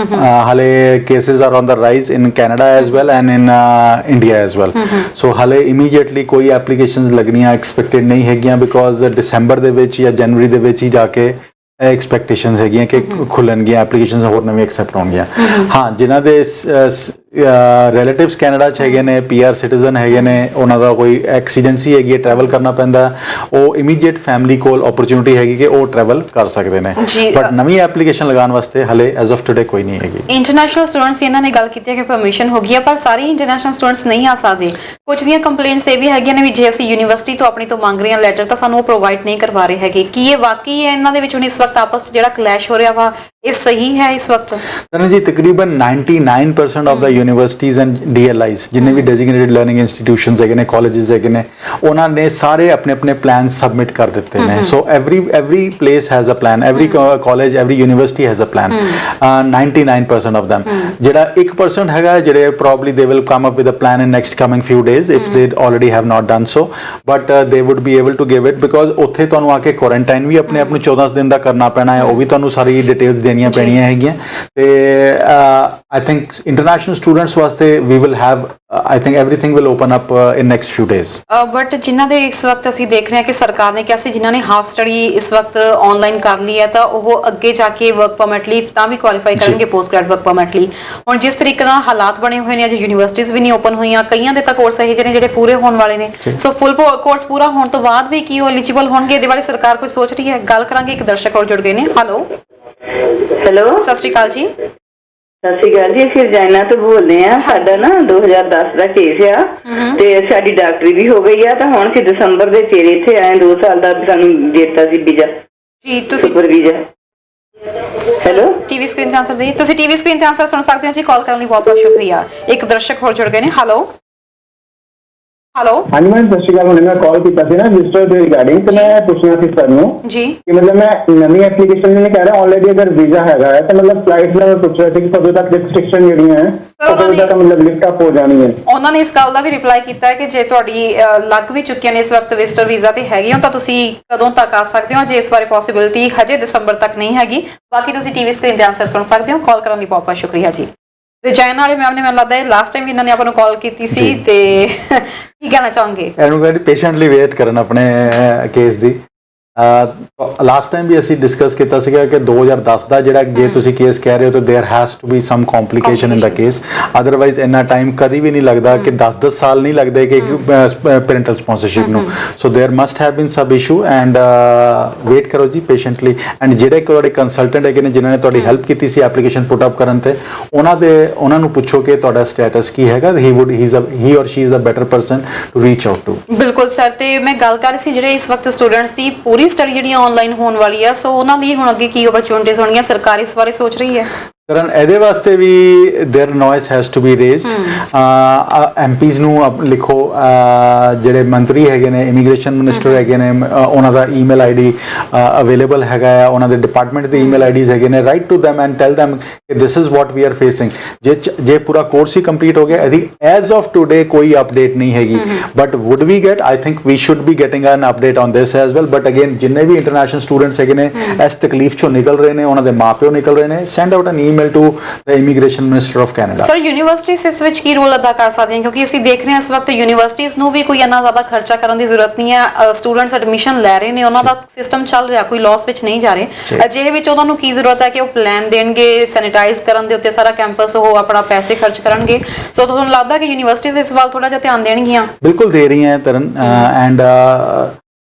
ਹਾਲੇ cases are on the rise in Canada as well and in India as well. So ਹਾਲੇ ਇਮੀਡੀਏਟਲੀ ਕੋਈ ਐਪਲੀਕੇਸ਼ਨਸ ਲੱਗਣੀਆਂ ਐਕਸਪੈਕਟਡ ਨਹੀਂ ਹੈਗੀਆਂ, ਬਿਕੋਜ਼ ਦਸੰਬਰ ਦੇ ਵਿੱਚ ਜਾਂ ਜਨਵਰੀ ਦੇ ਵਿੱਚ ਹੀ ਜਾ ਕੇ ਐਕਸਪੈਕਟੇਸ਼ਨਸ ਹੈਗੀਆਂ ਕਿ ਖੁੱਲਣਗੀਆਂ ਐਪਲੀਕੇਸ਼ਨਸ, ਹੋਰ ਨਵੀਆਂ ਐਕਸੈਪਟ ਹੋਣਗੀਆਂ। ਹਾਂ, ਜਿਨ੍ਹਾਂ ਦੇ ਰਿਲੇਟਿਵਸ ਕੈਨੇਡਾ 'ਚ ਹੈਗੇ ਨੇ, PR ਸਿਟੀਜ਼ਨ ਹੈਗੇ ਨੇ, ਉਹਨਾਂ ਦਾ ਕੋਈ ਐਕਸੀਡੈਂਸੀ ਹੈਗੀ ਹੈ, ਟਰੈਵਲ ਕਰਨਾ ਪੈਂਦਾ, ਉਹ ਇਮੀਡੀਏਟ ਫੈਮਿਲੀ ਕੋਲ ਓਪਰਚੁਨਿਟੀ ਹੈਗੀ ਕਿ ਉਹ ਟਰੈਵਲ ਕਰ ਸਕਦੇ ਨੇ। ਬਟ ਨਵੀਂ ਐਪਲੀਕੇਸ਼ਨ ਲਗਾਉਣ ਵਾਸਤੇ ਹਲੇ ਐਜ਼ ਆਫ ਟੁਡੇ ਕੋਈ ਨਹੀਂ ਹੈਗੀ। ਇੰਟਰਨੈਸ਼ਨਲ ਸਟੂਡੈਂਟਸ ਇਹਨਾਂ ਨੇ ਗੱਲ ਕੀਤੀ ਹੈ ਕਿ ਪਰਮਿਸ਼ਨ ਹੋ ਗਈ ਹੈ, ਪਰ ਸਾਰੇ ਇੰਟਰਨੈਸ਼ਨਲ ਸਟੂਡੈਂਟਸ ਨਹੀਂ ਆ ਸਕਦੇ। ਕੁਝ ਦੀਆਂ ਕੰਪਲੇਂਟਸ ਇਹ ਵੀ ਹੈਗੀਆਂ ਨੇ ਵੀ ਜੇ ਅਸੀਂ ਯੂਨੀਵਰਸਿਟੀ ਤੋਂ ਆਪਣੀ ਤੋਂ ਮੰਗ ਰਹੇ ਹਾਂ ਲੈਟਰ, ਤਾਂ ਸਾਨੂੰ ਉਹ ਪ੍ਰੋਵਾਈਡ ਨਹੀਂ ਕਰਵਾ ਰਹੇ ਹੈਗੇ। ਕੀ ਇਹ ਵਾਕਈ ਹੈ ਇਹਨਾਂ ਦੇ ਵਿੱਚ ਹੁਣ ਇਸ ਵਕਤ ਆਪਸ 'ਚ ਜਿਹੜਾ ਕਲੈਸ਼ ਹੋ ਰਿਹਾ ਵਾ, ਇਹ ਸਹੀ ਹੈ ਇਸ ਵਕਤ? ਤਰਨ ਜੀ, ਤਕਰੀਬਨ 99% of the universities and DLIs ਜਿੰਨੇ ਵੀ ਡੈਜ਼ਿਗਨੇਟਿਡ ਲਰਨਿੰਗ ਇੰਸਟੀਟਿਊਸ਼ਨਸ ਹੈਗੇ ਨੇ, ਕਾਲਜਸ ਹੈਗੇ ਨੇ, ਉਹਨਾਂ ਨੇ ਸਾਰੇ ਆਪਣੇ ਆਪਣੇ ਪਲਾਨਸ ਸਬਮਿਟ ਕਰ ਦਿੱਤੇ ਨੇ। So every place has a plan, every college, every university has a plan. 99% of them। ਜਿਹੜਾ 1% ਹੈਗਾ, ਜਿਹੜੇ probably they will come up with a plan in next coming few days if they already have not done so, but they would be able to give it, because ਉੱਥੇ ਤੁਹਾਨੂੰ ਆ ਕੇ quarantine ਵੀ ਆਪਣੇ ਆਪ ਨੂੰ 14 ਦਿਨ ਦਾ ਕਰਨਾ ਪੈਣਾ ਹੈ। ਉਹ ਵੀ ਤੁਹਾਨੂੰ ਸਾਰੀ ਡਿਟੇਲਸ ਦੇਣੀਆਂ ਪੈਣੀਆਂ ਹੈਗੀਆਂ ਤੇ ਆਈ ਥਿੰਕ ਇੰਟਰਨੈਸ਼ਨਲ ਸਟੂਡੈਂਟਸ ਵਾਸਤੇ we will have I think everything will open up in next few days. But ਜਿਨ੍ਹਾਂ ਦੇ ਇਸ ਵਕਤ ਅਸੀਂ ਦੇਖ ਰਹੇ ਹਾਂ ਕਿ ਸਰਕਾਰ ਨੇ ਕਿਹਾ ਸੀ ਜਿਨ੍ਹਾਂ ਨੇ ਹਾਫ ਸਟੱਡੀ ਇਸ ਵਕਤ ਆਨਲਾਈਨ ਕਰ ਲਈ ਹੈ ਤਾਂ ਉਹ ਅੱਗੇ ਜਾ ਕੇ ਵਰਕ ਪਰਮਿਟ ਲਈ ਤਾਂ ਵੀ ਕੁਆਲੀਫਾਈ ਕਰਨਗੇ ਪੋਸਟ ਗ੍ਰੈਜੂਏਟ ਵਰਕ ਪਰਮਿਟ ਲਈ। ਹੁਣ ਜਿਸ ਤਰੀਕੇ ਨਾਲ ਹਾਲਾਤ ਬਣੇ ਹੋਏ ਨੇ, ਅੱਜ ਯੂਨੀਵਰਸਿਟੀਜ਼ ਵੀ ਨਹੀਂ ਓਪਨ ਹੋਈਆਂ, ਕਈਆਂ ਦੇ ਤਾਂ ਕੋਰਸ ਇਹੋ ਜਿਹੇ ਨੇ ਜਿਹੜੇ ਪੂਰੇ ਹੋਣ ਵਾਲੇ ਨੇ, ਸੋ ਫੁੱਲ ਕੋਰਸ ਪੂਰਾ ਹੋਣ ਤੋਂ ਬਾਅਦ ਵੀ ਕੀ ਉਹ ਐਲੀਜੀਬਲ ਹੋਣਗੇ? ਇਹਦੇ ਬਾਰੇ ਸਰਕਾਰ ਕੁਝ ਸੋਚ ਰਹੀ ਹੈ? ਗੱਲ ਕਰਾਂਗੇ, ਇੱਕ ਦਰਸ਼ਕ ਹੋਰ ਜੁੜ ਗਏ ਨੇ। ਹੈਲੋ ਸਤਿ ਸ਼੍ਰੀ ਅਕਾਲ ਜੀ। ਸਤਿ ਸ਼੍ਰੀ ਅਕਾਲ ਜੀ, ਅਸੀਂ ਰਜਾਇਨਾ ਤੋਂ ਬੋਲਦੇ ਆ। ਸਾਡਾ ਨਾ 2010 ਦਾ ਕੇਸ ਆ ਤੇ ਸਾਡੀ ਡਾਕਟਰੀ ਵੀ ਹੋ ਗਈ ਆ ਤਾਂ ਹੁਣ ਅਸੀਂ ਦਸੰਬਰ ਦੇ ਫੇਰ ਇੱਥੇ ਆਏ। 2 ਸਾਲ ਦਾ ਸਾਨੂੰ ਦਿੱਤਾ ਸੀ ਵੀਜ਼ਾ ਜੀ। ਤੁਸੀਂ super visa. Hello TV screen ਤੇ ਆਨਸਰ ਦੇ, ਤੁਸੀਂ ਟੀਵੀ ਸਕਰੀਨ ਤੇ ਆਨਸਰ ਸੁਣ ਸਕਦੇ ਹੋ ਜੀ। ਕਾਲ ਕਰਨ ਲਈ ਬਹੁਤ ਬਹੁਤ ਸ਼ੁਕਰੀਆ। ਇੱਕ ਦਰਸ਼ਕ ਹੋਰ ਜੁੜ ਗਏ ਨੇ। ਹੈਲੋ ਹਾਂਜੀ ਮੈਮ ਸਤਿ ਸ਼੍ਰੀ ਅਕਾਲ। ਹੁਣੇ ਮੈਂ ਕਾਲ ਕੀਤਾ ਸੀ ਨਾ ਰਜਿਸਟਰ ਦੇ ਰਿਗਾਰਡਿੰਗ ਤੇ ਮੈਂ ਪੁੱਛਣਾ ਸੀ ਸਰ ਨੂੰ ਜੀ ਕਿ ਮਤਲਬ ਮੈਂ ਨਵੀਂ ਐਪਲੀਕੇਸ਼ਨ ਨਹੀਂ ਕਹਿ ਰਿਹਾ, ਆਲਰੇਡੀ ਅਗਰ ਵੀਜ਼ਾ ਹੈਗਾ ਹੈ ਤਾਂ ਮਤਲਬ ਫਲਾਈਟ ਦਾ ਮੈਂ ਪੁੱਛ ਰਿਹਾ ਸੀ ਕਿ ਕਦੋਂ ਤੱਕ ਰਿਸਟ੍ਰਿਕਸ਼ਨ ਜਿਹੜੀਆਂ ਹੈ ਕਦੋਂ ਤੱਕ ਮਤਲਬ ਲਿਫਟ ਅਪ ਹੋ ਜਾਣੀ ਹੈ। ਉਹਨਾਂ ਨੇ ਇਸ ਗੱਲ ਦਾ ਵੀ ਰਿਪਲਾਈ ਕੀਤਾ ਹੈ ਕਿ ਜੇ ਤੁਹਾਡੀ ਲੱਗ ਵੀ ਚੁੱਕੀਆਂ ਨੇ ਇਸ ਵਕਤ ਵਿਜ਼ਟਰ ਵੀਜ਼ਾ ਤੇ ਹੈਗੀ ਹੋ ਤਾਂ ਤੁਸੀਂ ਕਦੋਂ ਤੱਕ ਆ ਸਕਦੇ ਹੋ। ਜੇ ਇਸ ਬਾਰੇ ਪੋਸੀਬਿਲਿਟੀ ਹਜੇ ਦਸੰਬਰ ਤੱਕ ਨਹੀਂ ਹੈਗੀ। ਬਾਕੀ ਤੁਸੀਂ ਟੀਵੀ ਸਕਰੀਨ ਤੇ ਆਨਸਰ ਸੁਣ ਸਕਦੇ ਹੋ। ਕਾਲ ਕਰਨ ਲਈ ਬਹੁਤ ਬਹੁਤ ਸ਼ੁਕਰੀਆ ਜੀ। ਰਜਾਇਨ ਵਾਲੇ ਮੈਮ ਨੇ ਮੈਨੂੰ ਲੱਗਦਾ ਹੈ ਲਾਸਟ ਟਾਈਮ ਵੀ ਇਹਨਾਂ ਨੇ ਆਪਾਂ ਨੂੰ ਕਾਲ ਕੀਤੀ ਸੀ ਤੇ ਕੀ ਕਹਿਣਾ ਚਾਹੋਗੇ? ਇਹਨੂੰ ਕਹਿੰਦੇ ਪੇਸ਼ੈਂਟਲੀ ਵੇਟ ਕਰਨ ਆਪਣੇ ਕੇਸ ਦੀ। ਲਾਸਟ ਟਾਈਮ ਵੀ ਅਸੀਂ ਡਿਸਕਸ ਕੀਤਾ ਸੀਗਾ ਕਿ 2010 ਦਾ ਜਿਹੜਾ ਜੇ ਤੁਸੀਂ ਕੇਸ ਕਹਿ ਰਹੇ ਹੋ ਤਾਂ there has to be some complication in the case, otherwise ਇੰਨਾ ਟਾਈਮ ਕਦੀ ਵੀ ਨਹੀਂ ਲੱਗਦਾ ਕਿ 10 ਸਾਲ ਨਹੀਂ ਲੱਗਦੇ ਕਿ ਪੈਰੈਂਟਲ ਸਪਾਂਸਰਸ਼ਿਪ ਨੂੰ। So there must have been some issue and wait ਕਰੋ ਜੀ ਪੇਸ਼ੈਂਟਲੀ। ਐਂਡ ਜਿਹੜੇ ਤੁਹਾਡੇ ਕੰਸਲਟੈਂਟ ਹੈਗੇ ਨੇ ਜਿਨ੍ਹਾਂ ਨੇ ਤੁਹਾਡੀ ਹੈਲਪ ਕੀਤੀ ਸੀ ਐਪਲੀਕੇਸ਼ਨ ਪੁੱਟ ਅਪ ਕਰਨ ਤੇ, ਉਹਨਾਂ ਨੂੰ ਪੁੱਛੋ ਕਿ ਤੁਹਾਡਾ ਸਟੇਟਸ ਕੀ ਹੈਗਾ। He or she is a better person to reach out to. ਬਿਲਕੁਲ ਸਰ। ਤੇ ਮੈਂ ਗੱਲ ਕਰ ਰਹੀ ਸੀ ਜਿਹੜੇ ਇਸ ਵਕਤ ਸਟੂਡੈਂਟਸ ਦੀ ਪੂਰੀ ਸਟੱਡੀ ਜਿਹੜੀ ਆਨਲਾਈਨ ਹੋਣ ਵਾਲੀ ਆ, ਸੋ ਉਹਨਾਂ ਲਈ ਹੁਣ ਅੱਗੇ ਕੀ ਓਪਰਚੁਨਿਟੀਜ਼ ਹੋਣਗੀਆਂ? ਸਰਕਾਰ ਇਸ ਬਾਰੇ ਸੋਚ ਰਹੀ ਹੈ? ਕਰਨ ਇਹਦੇ ਵਾਸਤੇ ਵੀ there noise has to be raised. MPs ਨੂੰ ਲਿਖੋ, ਜਿਹੜੇ ਮੰਤਰੀ ਹੈਗੇ ਨੇ, ਇਮੀਗ੍ਰੇਸ਼ਨ ਮਿਨਿਸਟਰ ਹੈਗੇ ਨੇ, ਉਹਨਾਂ ਦਾ ਈਮੇਲ ਆਈਡੀ ਅਵੇਲੇਬਲ ਹੈਗਾ ਆ, ਉਹਨਾਂ ਦੇ ਡਿਪਾਰਟਮੈਂਟ ਦੇ ਈਮੇਲ ਆਈਡੀਜ਼ ਹੈਗੇ ਨੇ। Write to them and tell them ਕਿ this is what we are facing. ਜੇ ਪੂਰਾ ਕੋਰਸ ਹੀ ਕੰਪਲੀਟ ਹੋ ਗਿਆ, ਇਹਦੀ ਐਜ਼ ਆਫ ਟੂਡੇ ਕੋਈ ਅਪਡੇਟ ਨਹੀਂ ਹੈਗੀ। But would we get, I think we should be getting an update on this as well. But again ਜਿੰਨੇ ਵੀ ਇੰਟਰਨੈਸ਼ਨਲ ਸਟੂਡੈਂਟਸ ਹੈਗੇ ਨੇ ਇਸ ਤਕਲੀਫ ਚੋਂ ਨਿਕਲ ਰਹੇ ਨੇ, ਉਹਨਾਂ ਦੇ ਮਾਪਿਓ ਨਿਕਲ ਰਹੇ ਨੇ, send out N email to the Immigration Minister of Canada। Sir universities ਇਸ ਵਿੱਚ ਕੀ ਰੋਲ ਅਦਾ ਕਰ ਸਕਦੀਆਂ? ਕਿਉਂਕਿ ਅਸੀਂ ਦੇਖ ਰਹੇ ਹਾਂ ਇਸ ਵਕਤ ਯੂਨੀਵਰਸਿਟੀਜ਼ ਨੂੰ ਵੀ ਕੋਈ ਇੰਨਾ ਜ਼ਿਆਦਾ ਖਰਚਾ ਕਰਨ ਦੀ ਜ਼ਰੂਰਤ ਨਹੀਂ ਹੈ। ਸਟੂਡੈਂਟਸ ਐਡਮਿਸ਼ਨ ਲੈ ਰਹੇ ਨੇ, ਉਹਨਾਂ ਦਾ ਸਿਸਟਮ ਚੱਲ ਰਿਹਾ, ਕੋਈ ਲਾਸ ਵਿੱਚ ਨਹੀਂ ਜਾ ਰਹੇ। ਅਜਿਹੇ ਵਿੱਚ ਉਹਨਾਂ ਨੂੰ ਕੀ ਜ਼ਰੂਰਤ ਹੈ ਕਿ ਉਹ ਪਲਾਨ ਦੇਣਗੇ, ਸੈਨੀਟਾਈਜ਼ ਕਰਨ ਦੇ ਉੱਤੇ ਸਾਰਾ ਕੈਂਪਸ ਉਹ ਆਪਣਾ ਪੈਸੇ ਖਰਚ ਕਰਨਗੇ। ਸੋ ਤੁਹਾਨੂੰ ਲੱਗਦਾ ਕਿ ਯੂਨੀਵਰਸਿਟੀਜ਼ ਇਸ ਵੱਲ ਥੋੜਾ ਜਿਹਾ ਧਿਆਨ ਦੇਣਗੀਆਂ? ਬਿਲਕੁਲ ਦੇ ਰਹੀਆਂ ਤਰਨ। ਐਂਡ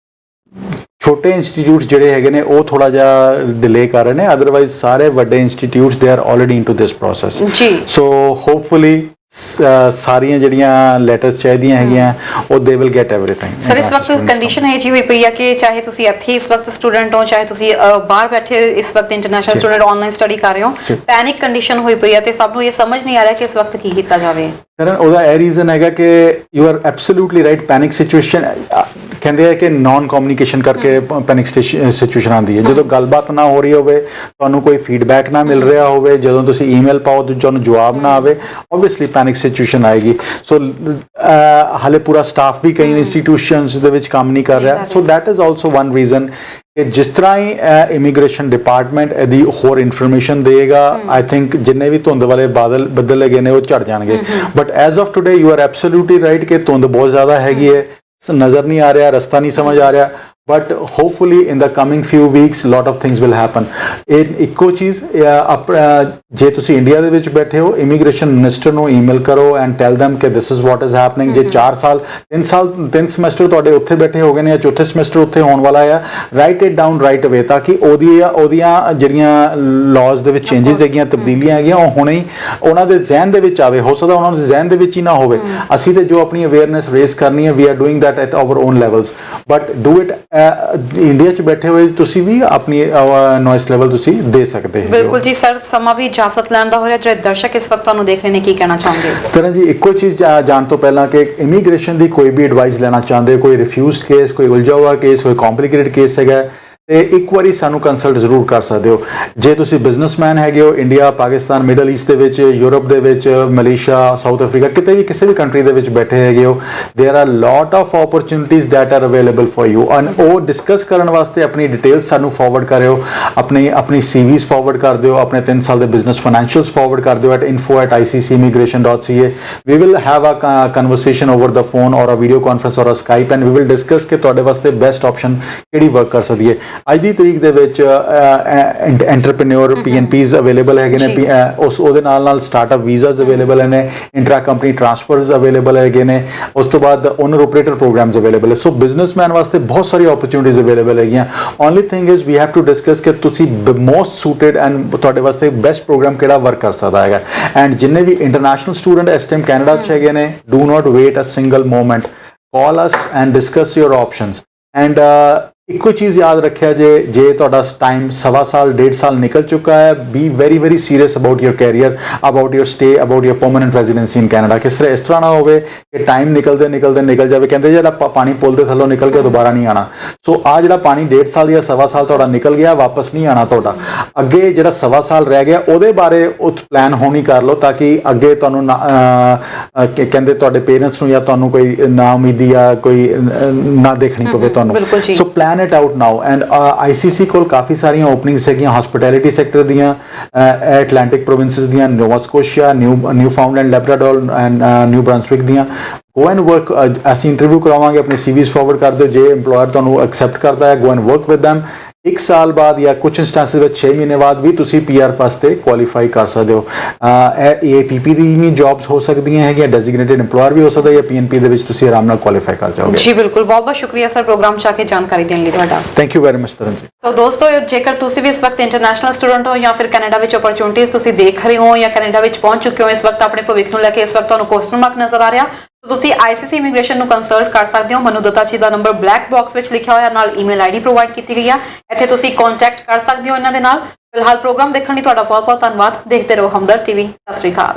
ਛੋਟੇ ਇੰਸਟੀਚਿਊਟਸ ਜਿਹੜੇ ਹੈਗੇ ਨੇ ਉਹ ਥੋੜਾ ਜਿਹਾ ਡਿਲੇ ਕਰ ਰਹੇ ਨੇ, ਅਦਰਵਾਈਜ਼ ਸਾਰੇ ਵੱਡੇ ਇੰਸਟੀਚਿਊਟਸ ਦੇ are already into this process ਜੀ। ਸੋ ਹੋਪਫੁਲੀ ਸਾਰੀਆਂ ਜਿਹੜੀਆਂ ਲੈਟਰਸ ਚਾਹੀਦੀਆਂ ਹੈਗੀਆਂ ਉਹ they will get everything. Sir ਇਸ ਵਕਤ ਕੰਡੀਸ਼ਨ ਇਹ ਜੀ ਹੋਈ ਪਈ ਆ ਕਿ ਚਾਹੇ ਤੁਸੀਂ ਇੱਥੇ ਇਸ ਵਕਤ ਸਟੂਡੈਂਟ ਹੋ, ਚਾਹੇ ਤੁਸੀਂ ਬਾਹਰ ਬੈਠੇ ਇਸ ਵਕਤ ਇੰਟਰਨੈਸ਼ਨਲ ਸਟੂਡੈਂਟ ਆਨਲਾਈਨ ਸਟੱਡੀ ਕਰ ਰਹੇ ਹੋ, ਪੈਨਿਕ ਕੰਡੀਸ਼ਨ ਹੋਈ ਪਈ ਆ ਤੇ ਸਭ ਨੂੰ ਇਹ ਸਮਝ ਨਹੀਂ ਆ ਰਿਹਾ ਕਿ ਇਸ ਵਕਤ ਕੀ ਕੀਤਾ ਜਾਵੇ। ਕਰਨ ਉਹਦਾ ਇਹ ਰੀਜ਼ਨ ਹੈਗਾ ਕਿ you are absolutely right. Panic situation ਕਹਿੰਦੇ ਆ ਕਿ ਨਾਨ ਕਮਿਊਨੀਕੇਸ਼ਨ ਕਰਕੇ ਪੈਨਿਕ ਸਿਚੁਏਸ਼ਨ ਆਉਂਦੀ ਹੈ। ਜਦੋਂ ਗੱਲਬਾਤ ਨਾ ਹੋ ਰਹੀ ਹੋਵੇ, ਤੁਹਾਨੂੰ ਕੋਈ ਫੀਡਬੈਕ ਨਾ ਮਿਲ ਰਿਹਾ ਹੋਵੇ, ਜਦੋਂ ਤੁਸੀਂ ਈਮੇਲ ਪਾਓ ਤੇ ਤੁਹਾਨੂੰ ਜਵਾਬ ਨਾ ਆਵੇ, ਆਬਵੀਅਸਲੀ ਪੈਨਿਕ ਸਿਚੁਏਸ਼ਨ ਆਏਗੀ। ਸੋ ਹਾਲੇ ਪੂਰਾ ਸਟਾਫ ਵੀ ਕਈ ਇੰਸਟੀਟਿਊਸ਼ਨਸ ਦੇ ਵਿੱਚ ਕੰਮ ਨਹੀਂ ਕਰ ਰਿਹਾ। So that is also one reason ਕਿ ਜਿਸ ਤਰ੍ਹਾਂ ਹੀ ਇਮੀਗ੍ਰੇਸ਼ਨ ਡਿਪਾਰਟਮੈਂਟ ਇਹਦੀ ਹੋਰ ਇਨਫੋਰਮੇਸ਼ਨ ਦੇਗਾ, ਆਈ ਥਿੰਕ ਜਿੰਨੇ ਵੀ ਧੁੰਦ ਵਾਲੇ ਬੱਦਲ ਹੈਗੇ ਨੇ ਉਹ ਝੜ ਜਾਣਗੇ। But as of today you are absolutely right ਕਿ ਧੁੰਦ ਬਹੁਤ ਜ਼ਿਆਦਾ ਹੈਗੀ ਹੈ, ਨਜ਼ਰ ਨਹੀਂ ਆ ਰਿਹਾ, ਰਸਤਾ ਨਹੀਂ ਸਮਝ ਆ ਰਿਹਾ। but hopefully in the coming few weeks lot of things will happen। ਇਹ ਇੱਕੋ ਚੀਜ਼ ਜੇ ਤੁਸੀਂ ਇੰਡੀਆ ਦੇ ਵਿੱਚ ਬੈਠੇ ਹੋ, ਇਮੀਗ੍ਰੇਸ਼ਨ ਮਿਨਿਸਟਰ ਨੂੰ ਈਮੇਲ ਕਰੋ ਐਂਡ ਟੈਲ them ਕਿ this is what is happening। ਜੇ 3 ਸਮੈਸਟਰ ਤੁਹਾਡੇ ਉੱਥੇ ਬੈਠੇ ਹੋ ਗਏ ਨੇ ਜਾਂ ਚੌਥੇ ਸਮੈਸਟਰ ਉੱਥੇ ਹੋਣ ਵਾਲਾ ਆ, ਰਾਈਟ ਇਟ ਡਾਊਨ ਰਾਈਟ ਅਵੇ ਤਾਂ ਕਿ ਉਹਦੀਆਂ ਜਿਹੜੀਆਂ ਲਾਜ਼ ਦੇ ਵਿੱਚ ਚੇਂਜਸ ਹੈਗੀਆਂ, ਤਬਦੀਲੀਆਂ ਹੈਗੀਆਂ, ਉਹ ਹੁਣੇ ਹੀ ਉਹਨਾਂ ਦੇ ਜ਼ਿਹਨ ਦੇ ਵਿੱਚ ਆਵੇ। ਹੋ ਸਕਦਾ ਉਹਨਾਂ ਦੇ ਜ਼ਿਹਨ ਦੇ ਵਿੱਚ ਹੀ ਨਾ ਹੋਵੇ। ਅਸੀਂ ਤੇ ਜੋ ਆਪਣੀ ਅਵੇਅਰਨੈਸ ਰੇਜ਼ ਕਰਨੀ ਹੈ, we are doing that at our own levels, but do it India 'ਚ ਬੈਠੇ ਹੋਏ ਤੁਸੀਂ ਵੀ ਆਪਣੀ ਨੋਇਸ ਲੈਵਲ ਤੁਸੀਂ ਦੇ ਸਕਦੇ ਹੋ। ਬਿਲਕੁਲ ਜੀ ਸਰ, ਸਮਾਂ ਵੀ ਇਜਾਜ਼ਤ ਲੈਣ ਦਾ ਹੋ ਰਿਹਾ। ਜਿਹੜੇ ਦਰਸ਼ਕ ਇਸ ਵਕਤ ਤੁਹਾਨੂੰ ਦੇਖ ਰਹੇ ਨੇ, ਕੀ ਕਹਿਣਾ ਚਾਹੋਗੇ? ਕਰਨ ਜੀ ਇੱਕੋ ਚੀਜ਼ ਜਾਣ ਤੋਂ ਪਹਿਲਾਂ ਕਿ ਇਮੀਗ੍ਰੇਸ਼ਨ ਦੀ ਕੋਈ ਵੀ ਐਡਵਾਈਸ ਲੈਣਾ ਚਾਹੁੰਦੇ, ਕੋਈ ਰਿਫਿਊਜ਼ਡ ਕੇਸ, ਕੋਈ ਉਲਝਾ ਹੋਇਆ ਕੇਸ, ਕੋਈ ਕੰਪਲਿਕੇਟਡ ਕੇਸ ਹੈਗਾ, ਤੇ ਇੱਕ ਵਾਰੀ ਸਾਨੂੰ ਕੰਸਲਟ ਜ਼ਰੂਰ ਕਰ ਸਕਦੇ ਹੋ। ਜੇ ਤੁਸੀਂ ਬਿਜ਼ਨਸਮੈਨ ਹੈਗੇ ਹੋ ਇੰਡੀਆ, ਪਾਕਿਸਤਾਨ, ਮਿਡਲ ਈਸਟ ਦੇ ਵਿੱਚ, ਯੂਰਪ ਦੇ ਵਿੱਚ, ਮਲੇਸ਼ੀਆ, ਸਾਊਥ ਅਫਰੀਕਾ, ਕਿਤੇ ਵੀ ਕਿਸੇ ਵੀ ਕੰਟਰੀ ਦੇ ਵਿੱਚ ਬੈਠੇ ਹੈਗੇ ਹੋ, there are lot of opportunities that are available for you. And वो डिस्कस करने वास्ते अपनी डिटेल्स सानू फॉरवर्ड करो, अपनी CVs फॉरवर्ड कर दो, अपने 3 साल के बिजनेस फाइनेंशियल्स फॉरवर्ड कर दो at info@iccimmigration.ca। We will have a conversation over the phone or a video conference or a Skype and we will discuss कि तुहाडे वास्ते बेस्ट ऑप्शन किहड़ी वर्क कर सकदी है। ਅੱਜ ਦੀ ਤਰੀਕ ਦੇ ਵਿੱਚ ਐਂਟਰਪ੍ਰੀਨਿਓਰ PNPs ਅਵੇਲੇਬਲ ਹੈਗੇ ਨੇ, ਉਸ ਉਹਦੇ ਨਾਲ ਸਟਾਰਟਅਪ ਵੀਜ਼ਾਸ ਅਵੇਲੇਬਲ ਨੇ, ਇੰਟਰਾ ਕੰਪਨੀ ਟ੍ਰਾਂਸਫਰਸ ਅਵੇਲੇਬਲ ਹੈਗੇ ਨੇ, ਉਸ ਤੋਂ ਬਾਅਦ ਓਨਰ ਆਪਰੇਟਰ ਪ੍ਰੋਗਰਾਮਸ ਅਵੇਲੇਬਲ ਹੈ। ਸੋ ਬਿਜ਼ਨਸਮੈਨ ਵਾਸਤੇ ਬਹੁਤ ਸਾਰੀ ਓਪਰਚੁਨਿਟੀਜ਼ ਅਵੇਲੇਬਲ ਹੈਗੀਆਂ। Only thing is we have to discuss ਕਿ ਤੁਸੀਂ ਮੋਸਟ ਸੂਟਡ ਐਂਡ ਤੁਹਾਡੇ ਵਾਸਤੇ ਬੈਸਟ ਪ੍ਰੋਗਰਾਮ ਕਿਹੜਾ ਵਰਕ ਕਰ ਸਕਦਾ ਹੈਗਾ। ਐਂਡ ਜਿੰਨੇ ਵੀ ਇੰਟਰਨੈਸ਼ਨਲ ਸਟੂਡੈਂਟ ਇਸ ਟਾਈਮ ਕੈਨੇਡਾ 'ਚ ਹੈਗੇ ਨੇ, do not wait a single moment, call us and discuss your options. And ਇੱਕੋ ਚੀਜ਼ ਯਾਦ ਰੱਖਿਆ ਜੇ ਤੁਹਾਡਾ ਟਾਈਮ 1.25 ਸਾਲ 1.5 ਸਾਲ ਨਿਕਲ ਚੁੱਕਾ ਹੈ, be very very serious about your career, about your stay, about your permanent residency in Canada. ਇਸ ਤਰ੍ਹਾਂ ਨਾ ਹੋਵੇ ਕਿ ਟਾਈਮ ਨਿਕਲ ਜਾਵੇ, ਕਹਿੰਦੇ ਜਿਹੜਾ ਪਾਣੀ ਪੁੱਲ ਦੇ ਥੱਲੋਂ ਨਿਕਲ ਕੇ ਦੁਬਾਰਾ ਨਹੀਂ ਆਣਾ। ਸੋ ਆ ਜਿਹੜਾ ਪਾਣੀ 1.5 ਸਾਲ ਜਾਂ 1.25 ਸਾਲ ਤੁਹਾਡਾ ਨਿਕਲ ਗਿਆ, ਵਾਪਸ ਨਹੀਂ ਆਣਾ ਤੁਹਾਡਾ। ਅੱਗੇ ਜਿਹੜਾ 1.25 ਸਾਲ ਰਹਿ ਗਿਆ ਉਹਦੇ ਬਾਰੇ ਪਲਾਨ ਹੋਣੀ ਕਰ ਲਓ, ਤਾਂ ਕਿ ਅੱਗੇ ਤੁਹਾਨੂੰ ਕਹਿੰਦੇ ਤੁਹਾਡੇ ਪੇਰੈਂਟਸ ਨੂੰ ਜਾਂ ਤੁਹਾਨੂੰ ਕੋਈ ਨਾ ਉਮੀਦੀ ਜਾਂ ਕੋਈ ਨਾ ਦੇਖਣੀ ਪਵੇ ਤੁਹਾਨੂੰ। So plan it out now. And ICC ਕੋਲ ਕਾਫੀ ਸਾਰੀਆਂ ਓਪਨਿੰਗਸ ਹੈਗੀਆਂ ਹਸਪਿਟੈਲਿਟੀ ਸੈਕਟਰ ਦੀਆਂ, ਐਟਲਾਂਟਿਕ ਪ੍ਰੋਵਿੰਸਿਸ ਦੀਆਂ, Nova Scotia, Newfoundland, Labrador and New Brunswick ਦੀਆਂ। Go and work. ਅਸੀਂ ਇੰਟਰਵਿਊ ਕਰਾਵਾਂਗੇ, ਆਪਣੇ CVs ਫॉरवर्ड ਕਰ ਦਿਓ। ਜੇ EMPLOYER ਤੁਹਾਨੂੰ ਐਕਸੈਪਟ ਕਰਦਾ ਹੈ, ਗੋ ਐਂਡ ਵਰਕ ਵਿਦ them। 1 ਸਾਲ ਬਾਅਦ ਜਾਂ ਕੁਝ ਇੰਸਟੈਂਸਿਸ ਵਿੱਚ 6 ਮਹੀਨੇ ਬਾਅਦ ਵੀ ਤੁਸੀਂ PR ਵਾਸਤੇ ਕੁਆਲੀਫਾਈ ਕਰ ਸਕਦੇ ਹੋ। AAPP ਦੀ ਵੀ ਜੌਬਸ ਹੋ ਸਕਦੀਆਂ ਹੈਗੀਆਂ, ਡੈਜ਼ਿਗਨੇਟਿਡ EMPLOYER ਵੀ ਹੋ ਸਕਦਾ, ਜਾਂ PNP ਦੇ ਵਿੱਚ ਤੁਸੀਂ ਆਰਾਮ ਨਾਲ ਕੁਆਲੀਫਾਈ ਕਰ ਜਾਓਗੇ। ਜੀ ਬਿਲਕੁਲ, ਬਹੁਤ ਬਹੁਤ ਸ਼ੁਕਰੀਆ ਸਰ ਪ੍ਰੋਗਰਾਮ 'ਚ ਆ ਕੇ ਜਾਣਕਾਰੀ ਦੇਣ ਲਈ ਤੁਹਾਡਾ। Thank you very much Taranjeet. So ਦੋਸਤੋ, ਜੇਕਰ ਤੁਸੀਂ ਵੀ ਇਸ ਵਕਤ ਇੰਟਰਨੈਸ਼ਨਲ ਸਟੂਡੈਂਟ ਹੋ ਜਾਂ ਫਿਰ ਕੈਨੇਡਾ ਵਿੱਚ ਓਪਰਚੁਨਿਟੀਜ਼ ਤੁਸੀਂ ਦੇਖ ਰਹੇ ਹੋ ਜਾਂ ਕੈਨੇਡਾ ਵਿੱਚ ਪਹੁੰਚ ਚੁੱਕੇ ਹੋ, ਇਸ ਵਕਤ ਆਪਣੇ ਭਵਿੱਖ ਨੂੰ ਲੈ ਕੇ ਇਸ ਵਕਤ ਤੁਹਾਨੂੰ ਕੁਐਸਚਨ ਮਾਰਕ ਨਜ਼ਰ ਆ ਰਿਹਾ, ਤੁਸੀਂ ICC ਇਮੀਗ੍ਰੇਸ਼ਨ ਨੂੰ ਕੰਸਲਟ ਕਰ ਸਕਦੇ ਹੋ। ਮਨੂ ਦੱਤਾ ਜੀ ਦਾ ਨੰਬਰ ਬਲੈਕ ਬਾਕਸ ਵਿੱਚ ਲਿਖਿਆ ਹੋਇਆ, ਨਾਲ ਈਮੇਲ ID ਪ੍ਰੋਵਾਈਡ ਕੀਤੀ ਗਈ ਆ। ਇੱਥੇ ਤੁਸੀਂ ਕੰਟੈਕਟ ਕਰ ਸਕਦੇ ਹੋ ਇਹਨਾਂ ਦੇ ਨਾਲ। ਫਿਲਹਾਲ ਪ੍ਰੋਗਰਾਮ ਦੇਖਣ ਲਈ ਤੁਹਾਡਾ ਬਹੁਤ ਬਹੁਤ ਧੰਨਵਾਦ। ਦੇਖਦੇ ਰਹੋ ਹਮਦਰਦ TV। ਸਤਿ ਸ਼੍ਰੀ ਅਕਾਲ।